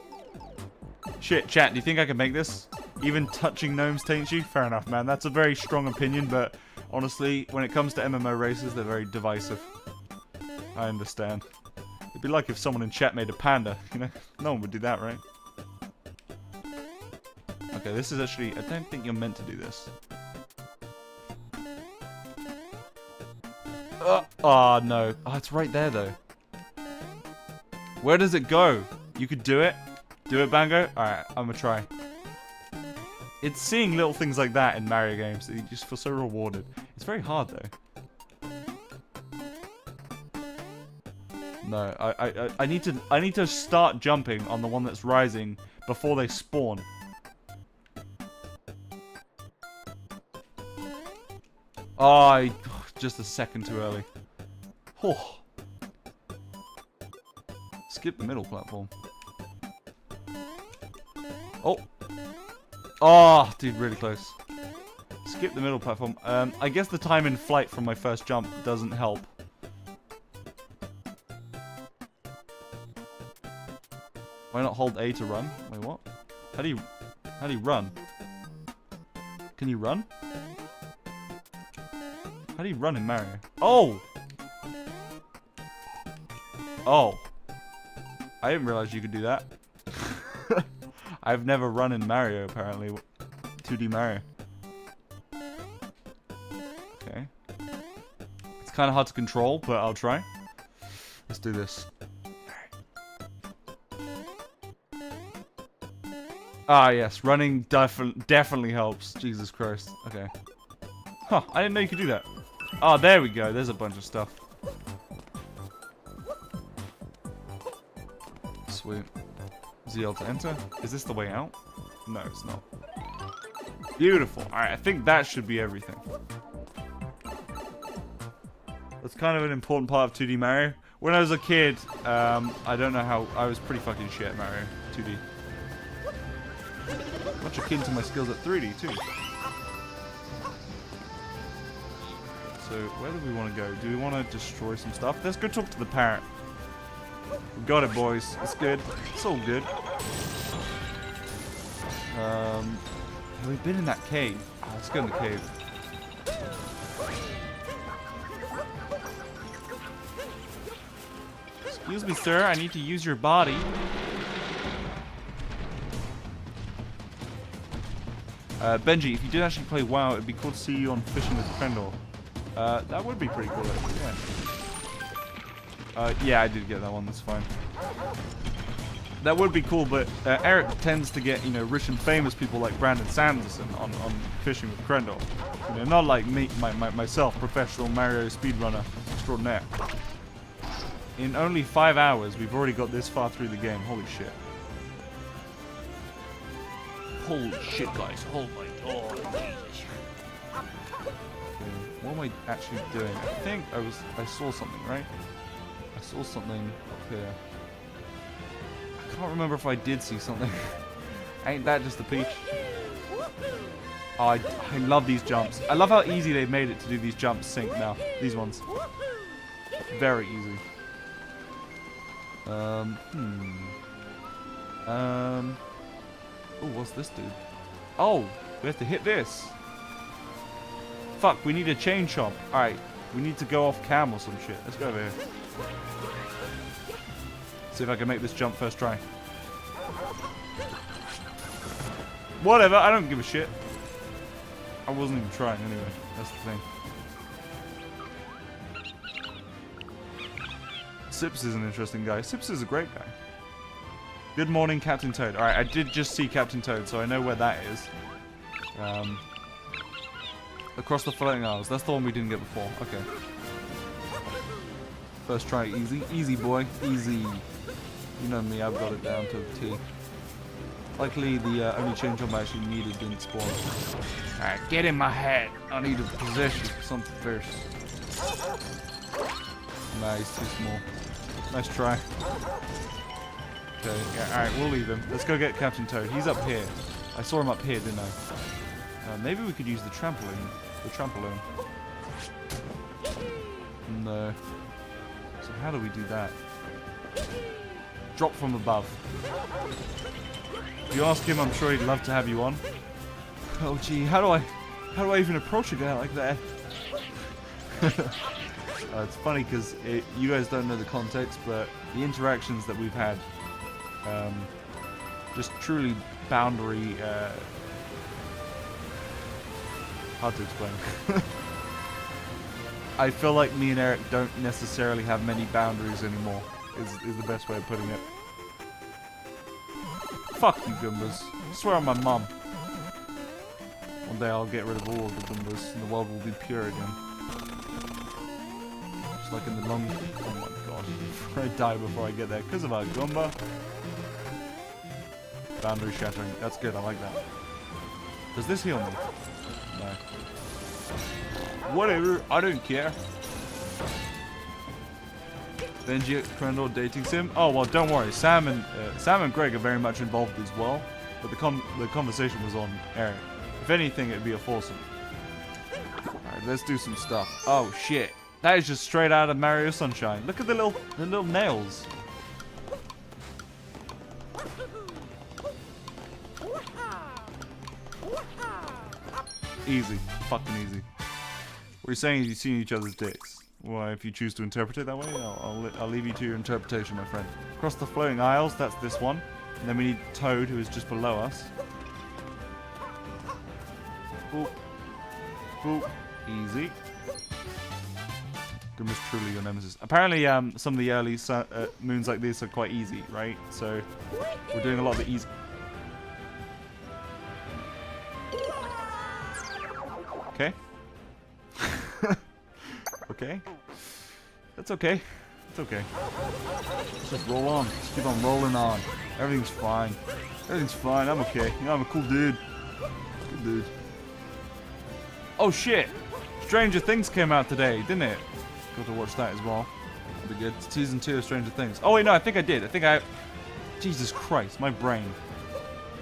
Shit, chat, do you think I can make this? Even touching gnomes taints you? Fair enough, man. That's a very strong opinion, but honestly, when it comes to MMO races, they're very divisive. I understand. It'd be like if someone in chat made a panda, you know? No one would do that, right? Okay, this is actually... I don't think you're meant to do this. Oh, no. Oh, it's right there, though. Where does it go? You could do it? Do it, Bango? Alright, I'm gonna try. It's seeing little things like that in Mario games that you just feel so rewarded. It's very hard, though. No, I need to start jumping on the one that's rising before they spawn. Oh, just a second too early. Oh. Skip the middle platform. Oh. Oh, dude, really close. Skip the middle platform. I guess the time in flight from my first jump doesn't help. Why not hold A to run? Wait, what? How do you run? Can you run? How do you run in Mario? Oh! Oh. I didn't realize you could do that. I've never run in Mario, apparently. 2D Mario. Okay. It's kind of hard to control, but I'll try. Let's do this. Ah, yes. Running definitely helps. Jesus Christ. Okay. Huh. I didn't know you could do that. Oh, there we go. There's a bunch of stuff. Sweet. ZL to enter. Is this the way out? No, it's not. Beautiful. Alright, I think that should be everything. That's kind of an important part of 2D Mario. When I was a kid, I don't know how... I was pretty fucking shit at Mario 2D. Much akin to my skills at 3D, too. So, where do we want to go? Do we want to destroy some stuff? Let's go talk to the parrot. We got it, boys. It's good. It's all good. Have we been in that cave? Oh, let's go in the cave. Excuse me, sir. I need to use your body. Benji, if you did actually play WoW, it'd be cool to see you on Fishing with Krendor. That would be pretty cool, actually, yeah. Yeah, I did get that one, that's fine. That would be cool, but Eric tends to get, you know, rich and famous people like Brandon Sanderson on Fishing with Krendor. You know, not like me, myself, professional Mario speedrunner extraordinaire. In only 5 hours, we've already got this far through the game. Holy shit. Holy shit, guys. Oh my god. What am I actually doing? I think I saw something, right? I saw something up here. I can't remember if I did see something. Ain't that just a peach? Oh, I love these jumps. I love how easy they've made it to do these jumps sync now. These ones. Very easy. Oh, what's this dude? Oh, we have to hit this. Fuck, we need a chain chomp. Alright, we need to go off cam or some shit. Let's go over here. See if I can make this jump first try. Whatever, I don't give a shit. I wasn't even trying anyway. That's the thing. Sips is an interesting guy. Sips is a great guy. Good morning, Captain Toad. Alright, I did just see Captain Toad, so I know where that is. Across the floating isles. That's the one we didn't get before. Okay. First try, easy. Easy, boy. Easy. You know me, I've got it down to a T. Luckily, the only change jump I actually needed didn't spawn. Alright, get in my hat. I need to possess you for something first. Nah, he's too small. Nice try. Okay, yeah, alright, we'll leave him. Let's go get Captain Toad. He's up here. I saw him up here, didn't I? Maybe we could use the trampoline. The trampoline. No. So how do we do that? Drop from above. If you ask him, I'm sure he'd love to have you on. Oh gee, how do I even approach a guy like that? It's funny because you guys don't know the context, but the interactions that we've had, just truly boundary. Hard to explain. I feel like me and Eric don't necessarily have many boundaries anymore. Is the best way of putting it. Fuck you, Goombas. I swear on my mum. One day I'll get rid of all of the Goombas and the world will be pure again. Just like in the long... Oh my god. I die before I get there because of our Goomba. Boundary shattering. That's good, I like that. Does this heal me? No. Whatever, I don't care. Benji at Crandall dating sim? Oh well, don't worry. Sam and Greg are very much involved as well, but the conversation was on Eric. If anything, it'd be a foursome. Alright, let's do some stuff. Oh shit, that is just straight out of Mario Sunshine. Look at the little nails. Easy, fucking easy. What you're saying is you've seen each other's dicks. Well, if you choose to interpret it that way, I'll leave you to your interpretation, my friend. Across the floating isles, that's this one. And then we need Toad, who is just below us. Boop. Boop. Easy. Goodness, truly your nemesis. Apparently, some of the early moons like this are quite easy, right? So, we're doing a lot of the easy... Okay. Okay. That's okay. It's okay. Let's just roll on. Just keep on rolling on. Everything's fine. Everything's fine. I'm okay. You know, I'm a cool dude. Good dude. Oh shit! Stranger Things came out today, didn't it? Got to watch that as well. That'll be good. Season 2 of Stranger Things. Oh wait, no, I think I did. I think I... Jesus Christ, my brain.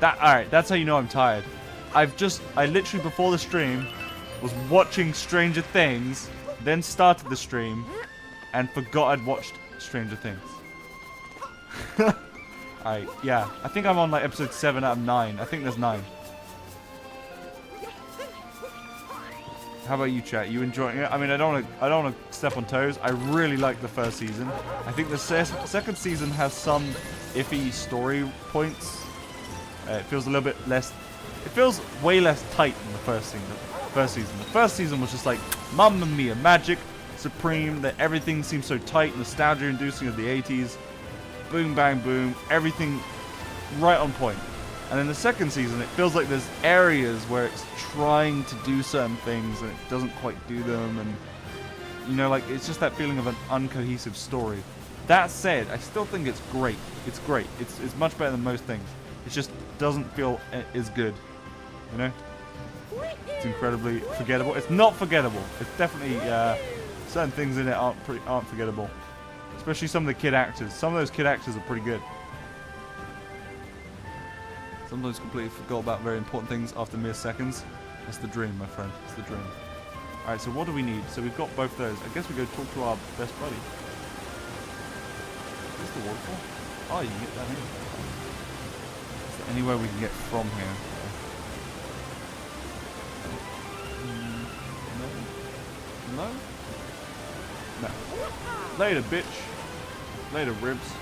Alright, that's how you know I'm tired. I literally before the stream was watching Stranger Things, then started the stream, and forgot I'd watched Stranger Things. Alright, yeah. I think I'm on like episode 7 out of 9. I think there's 9. How about you, chat? You enjoying it? I mean, I don't want to step on toes. I really like the first season. I think the second season has some iffy story points. It feels a little bit less... It feels way less tight than the first season. The first season was just like, Mamma Mia, magic, supreme, that everything seems so tight, nostalgia-inducing of the 80s. Boom, bang, boom, everything right on point. And in the second season, it feels like there's areas where it's trying to do certain things and it doesn't quite do them, and you know, like, it's just that feeling of an uncohesive story. That said, I still think it's great. It's great. It's much better than most things. It just doesn't feel as good, you know? It's incredibly forgettable. It's not forgettable. It's definitely certain things in it aren't forgettable. Especially some of the kid actors. Some of those kid actors are pretty good. Sometimes completely forgot about very important things after mere seconds. That's the dream, my friend. It's the dream. Alright, so what do we need? So we've got both those. I guess we go talk to our best buddy. Is the waterfall? Oh, you can get that in. Is there anywhere we can get from here? No? No. Later, bitch. Later, ribs.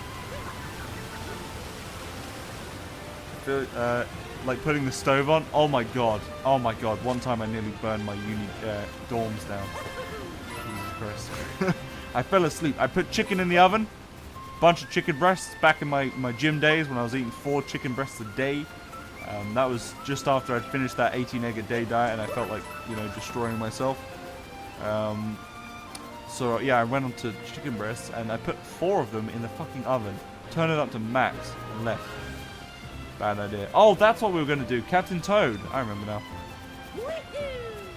Like putting the stove on. Oh my god. Oh my god. One time I nearly burned my uni dorms down. Jesus Christ. I fell asleep. I put chicken in the oven. Bunch of chicken breasts back in my gym days when I was eating 4 chicken breasts a day. That was just after I'd finished that 18 egg a day diet and I felt like, you know, destroying myself. So yeah, I went on to chicken breasts and I put 4 of them in the fucking oven. Turned it up to max and left. Bad idea. Oh, that's what we were going to do. Captain Toad. I remember now.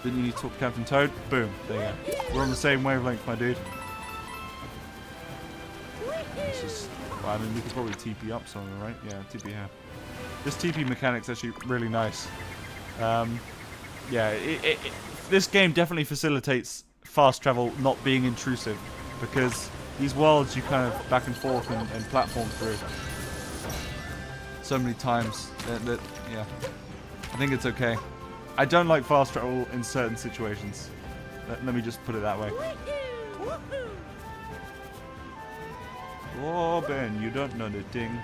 Didn't you need to talk to Captain Toad? Boom. There you go. We're on the same wavelength, my dude. This is, well, I mean, we could probably TP up somewhere, right? Yeah, TP here. This TP mechanic's actually really nice. Yeah, this game definitely facilitates fast travel not being intrusive. Because these worlds you kind of back and forth and platform through. So many times that yeah, I think it's okay. I don't like fast travel in certain situations. Let me just put it that way. Oh Ben, you don't know the thing.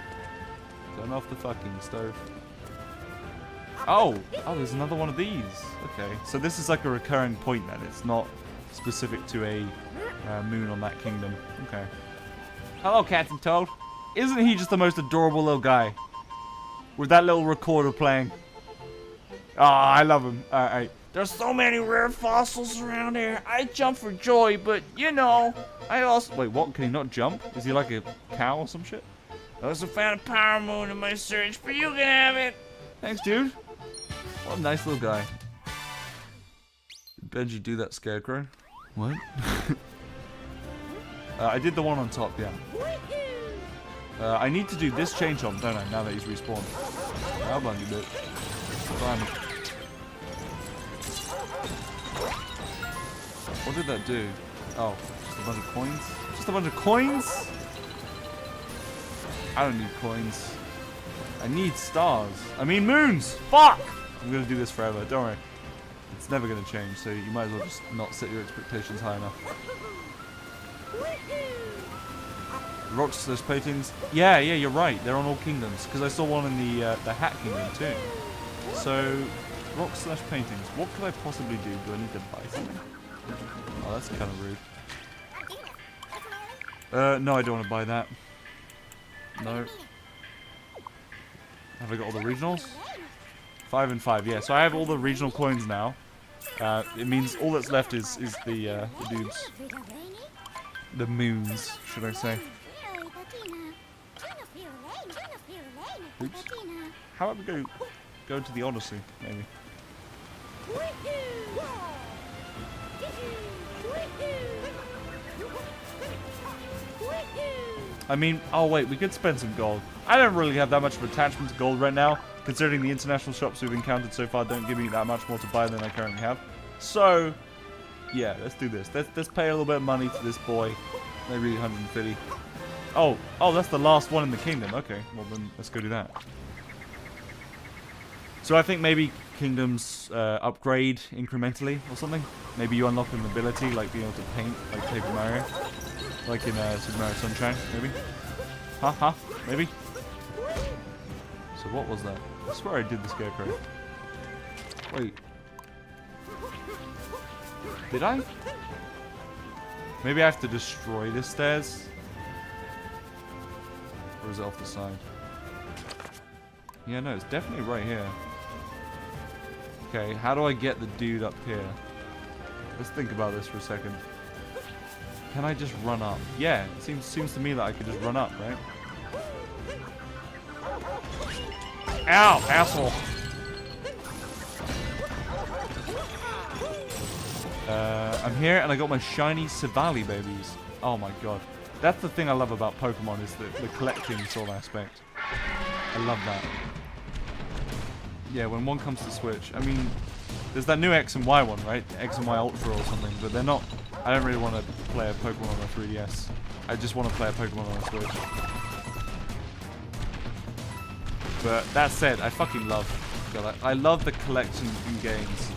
Turn off the fucking stove. Oh, there's another one of these. Okay, so this is like a recurring point then. It's not specific to a moon on that kingdom. Okay. Hello, Captain Toad. Isn't he just the most adorable little guy? With that little recorder playing. Ah, I love him. Alright. There's so many rare fossils around here. I jump for joy, but you know, I also... Wait, what? Can he not jump? Is he like a cow or some shit? I also found a power moon in my search, but you can have it. Thanks, dude. What a nice little guy. Did Benji do that scarecrow? What? I did the one on top, yeah. I need to do this chain chomp, don't I, now that he's respawned. How about you do it? Fine. What did that do? Oh, just a bunch of coins? Just a bunch of coins? I don't need coins. I need stars. I mean moons! Fuck! I'm gonna do this forever, don't worry. It's never gonna change, so you might as well just not set your expectations high enough. Rocks, those paintings. Yeah, you're right. They're on all kingdoms. Because I saw one in the Hat Kingdom too. So, rocks / paintings. What could I possibly do? Do I need to buy something? Oh, that's kind of rude. No, I don't want to buy that. No. Have I got all the regionals? 5 and 5, yeah. So I have all the regional coins now. It means all that's left is the dudes. The moons, should I say. Oops. How about we go to the Odyssey, maybe? I mean, oh wait, we could spend some gold. I don't really have that much of attachment to gold right now, considering the international shops we've encountered so far don't give me that much more to buy than I currently have. So, yeah, let's do this. Let's pay a little bit of money to this boy. Maybe 150. Oh, that's the last one in the kingdom. Okay, well then let's go do that. So I think maybe kingdoms upgrade incrementally or something. Maybe you unlock an ability like being able to paint like Paper Mario. Like in Super Mario Sunshine, maybe? Maybe? So what was that? I swear I did the scarecrow. Wait. Did I? Maybe I have to destroy the stairs? Or is it off the side? Yeah, no, it's definitely right here. Okay, how do I get the dude up here? Let's think about this for a second. Can I just run up? Yeah, it seems to me that I could just run up, right? Ow, asshole! I'm here and I got my shiny Savali babies. Oh my god. That's the thing I love about Pokemon is the collecting sort of aspect. I love that. Yeah, when one comes to Switch, I mean, there's that new X and Y one, right? X and Y Ultra or something, but they're not... I don't really want to play a Pokemon on a 3DS. I just want to play a Pokemon on a Switch. But that said, I fucking love... God, I love the collection in games.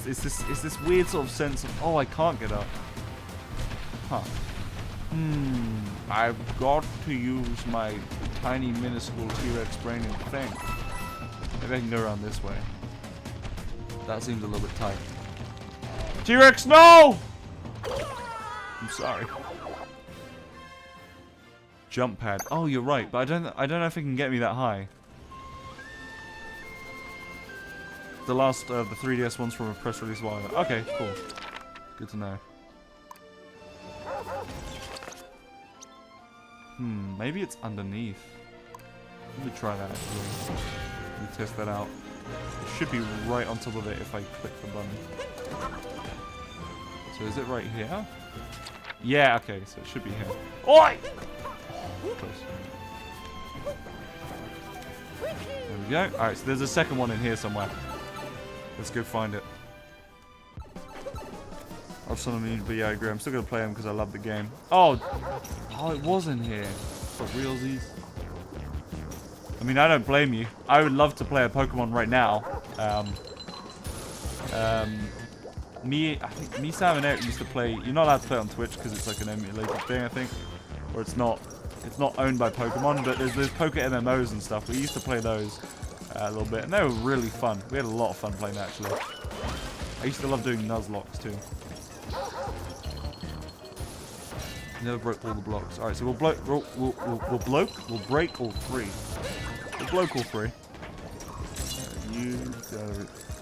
It's this weird sort of sense of, oh, I can't get up. Huh. I've got to use my tiny, minuscule T-Rex brain and think. Maybe I can go around this way. That seems a little bit tight. T-Rex, no! I'm sorry. Jump pad. Oh, you're right, but I don't know if it can get me that high. The last, the 3DS ones from a press release while ago. Okay, cool. Good to know. Maybe it's underneath. Let me try that actually. Let me test that out. It should be right on top of it if I click the button. So is it right here? Yeah, okay, so it should be here. Oi! Close. There we go. Alright, so there's a second one in here somewhere. Let's go find it. I've sort of need, but yeah, I agree. I'm still gonna play them because I love the game. Oh, it was in here. For realsies. I mean, I don't blame you. I would love to play a Pokemon right now. I think Sam and Eric used to play. You're not allowed to play on Twitch because it's like an emulated thing, I think, or it's not owned by Pokemon. But there's Poke MMOs and stuff. We used to play those a little bit, and they were really fun. We had a lot of fun playing that, actually. I used to love doing Nuzlocks too. Never broke all the blocks. All right, so we'll break all three. We'll bloke all three. You go.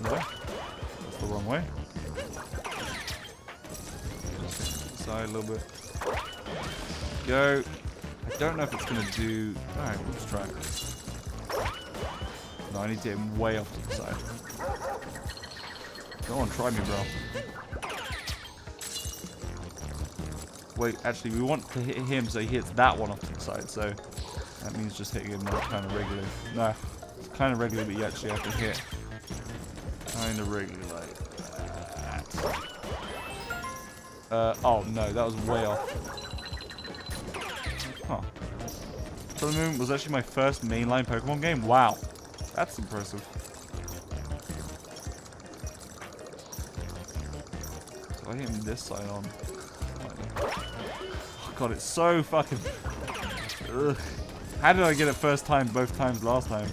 No, that's the wrong way. Side a little bit. Go. I don't know if it's gonna do. All right, let's try it. No, I need to get him way off to the side. Go on, try me, bro. Wait, actually, we want to hit him so he hits that one off to the side, so that means just hitting him kind of regularly. No, it's kind of regular, but you actually have to hit kind of regularly like that. Oh no, that was way off. Huh. Sun and Moon was actually my first mainline Pokemon game. Wow, that's impressive. So I hit him this side on. Oh god, it's so fucking... Ugh. How did I get it first time, both times last time?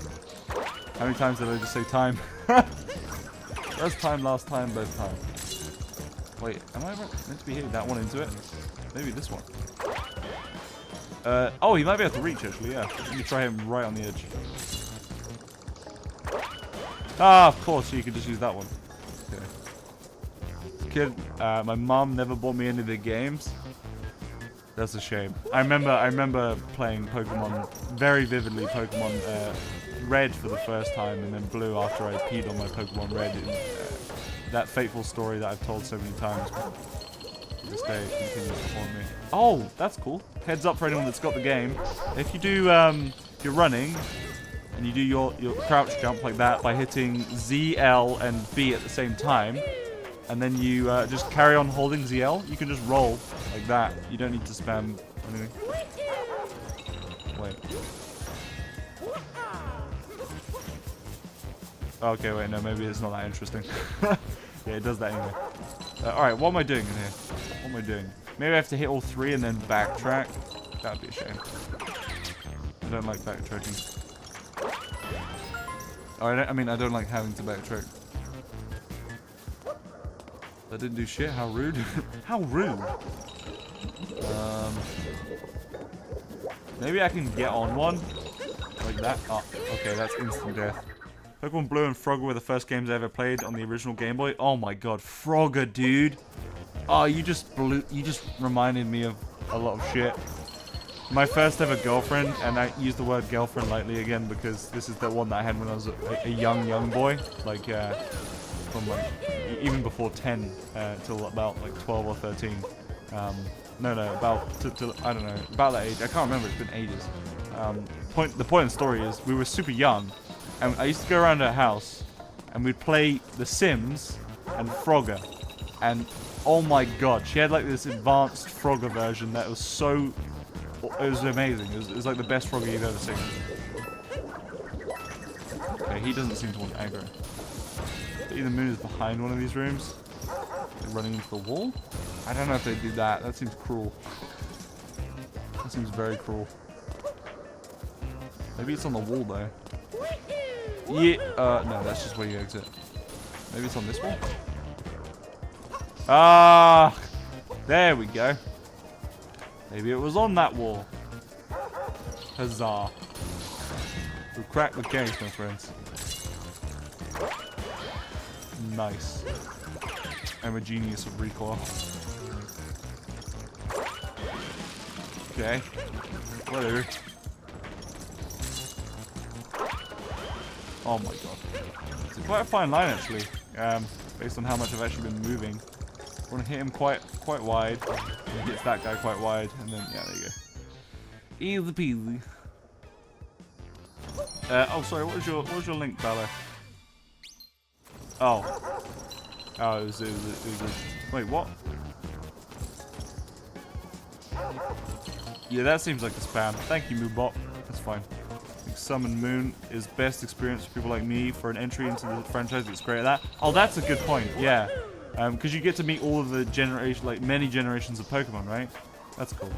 How many times did I just say time? First time, last time, both times. Wait, am I meant to be hitting that one into it? Maybe this one. Oh, he might be able to reach, actually, yeah. Let me try him right on the edge. Ah, of course, you can just use that one. Okay. Kid, my mom never bought me any of the games. That's a shame. I remember playing Pokemon very vividly. Pokemon Red for the first time, and then Blue after I peed on my Pokemon Red. In, that fateful story that I've told so many times. To this day, it continues to haunt me. Oh, that's cool. Heads up for anyone that's got the game. If you do, if you're running, and you do your crouch jump like that by hitting Z, L, and B at the same time. And then you just carry on holding ZL. You can just roll like that. You don't need to spam anything. Wait. Okay, wait, no, maybe it's not that interesting. Yeah, it does that anyway. Alright, what am I doing in here? What am I doing? Maybe I have to hit all three and then backtrack. That would be a shame. I don't like backtracking. Oh, I mean, I don't like having to backtrack. That didn't do shit. How rude. How rude. Maybe I can get on one. Like that. Oh, okay, that's instant death. Pokemon Blue and Frogger were the first games I ever played on the original Game Boy. Oh my god, Frogger, dude. Oh, you just reminded me of a lot of shit. My first ever girlfriend, and I use the word girlfriend lightly again because this is the one that I had when I was a young boy. Like, from like even before 10, till about like 12 or 13. No, about to I don't know, about that age. I can't remember. It's been ages. The point of the story is we were super young, and I used to go around her house, and we'd play The Sims and Frogger, and oh my god, she had like this advanced Frogger version that was so, it was amazing. It was like the best Frogger you've ever seen. Okay, he doesn't seem to want aggro. The moon is behind one of these rooms. They're running into the wall? I don't know if they do that. That seems cruel. That seems very cruel. Maybe it's on the wall though. Yeah. No, that's just where you exit. Maybe it's on this wall? Ah! There we go. Maybe it was on that wall. Huzzah. We cracked the case, my friends. Nice. I'm a genius of recoil. Okay. Whatever. Oh my god. It's quite a fine line actually. Based on how much I've actually been moving. I want to hit him quite wide. He hits that guy quite wide, and then yeah, there you go. Easy peasy. Oh sorry, what was your link, Bella? Oh. Oh, it was wait, what? Yeah, that seems like a spam. Thank you, Moobot. That's fine. Summon Moon is best experience for people like me for an entry into the franchise. It's great at that. Oh, that's a good point. Yeah, because you get to meet all of the many generations of Pokemon, right? That's cool.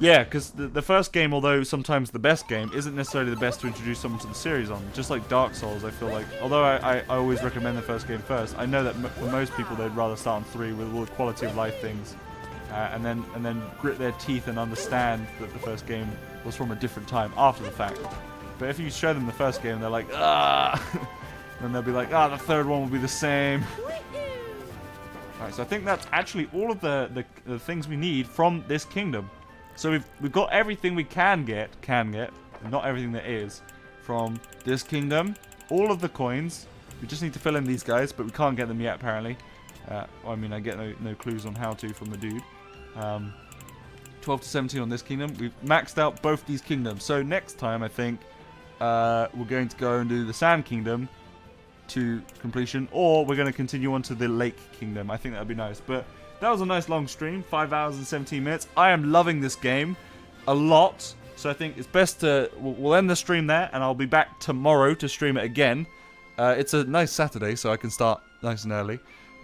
Yeah, because the first game, although sometimes the best game, isn't necessarily the best to introduce someone to the series on. Just like Dark Souls, I feel like, although I always recommend the first game first, I know that for most people they'd rather start on 3 with all the quality of life things, and then grit their teeth and understand that the first game was from a different time after the fact. But if you show them the first game, they're like, ah, then they'll be like, ah, the third one will be the same. Alright, so I think that's actually all of the things we need from this kingdom. So we've got everything we can get, not everything there is, from this kingdom. All of the coins. We just need to fill in these guys, but we can't get them yet apparently. I mean, I get no clues on how to from the dude. 12 to 17 on this kingdom. We've maxed out both these kingdoms. So next time, I think, we're going to go and do the Sand Kingdom to completion, or we're going to continue on to the Lake Kingdom. I think that would be nice. But that was a nice long stream, 5 hours and 17 minutes. I am loving this game a lot, so I think it's best to... We'll end the stream there, and I'll be back tomorrow to stream it again. It's a nice Saturday, so I can start nice and early,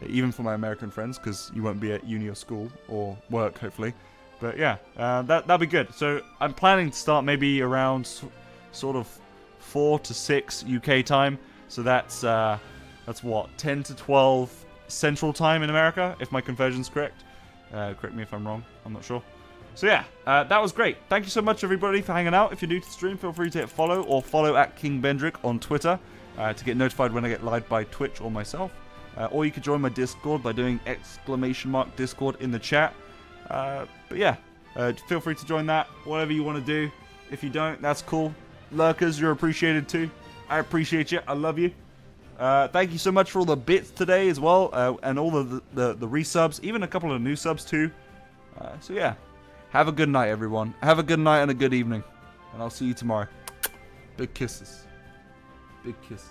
even for my American friends, because you won't be at uni or school, or work, hopefully. But yeah, that'll be good. So I'm planning to start maybe around sort of 4 to 6 UK time, so that's what, 10 to 12... Central Time in America, if my conversion's correct. Correct me if I'm wrong, I'm not sure. So yeah, that was great. Thank you so much everybody for hanging out. If you're new to the stream, feel free to hit follow or follow at KingBendrick on Twitter to get notified when I get live by Twitch or myself. Or you could join my Discord by doing !Discord in the chat. But yeah, feel free to join that, whatever you want to do. If you don't, that's cool. Lurkers, you're appreciated too. I appreciate you, I love you. Thank you so much for all the bits today as well, and all the resubs, even a couple of new subs too. So yeah, have a good night everyone. Have a good night and a good evening, and I'll see you tomorrow. Big kisses. Big kisses.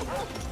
Oh,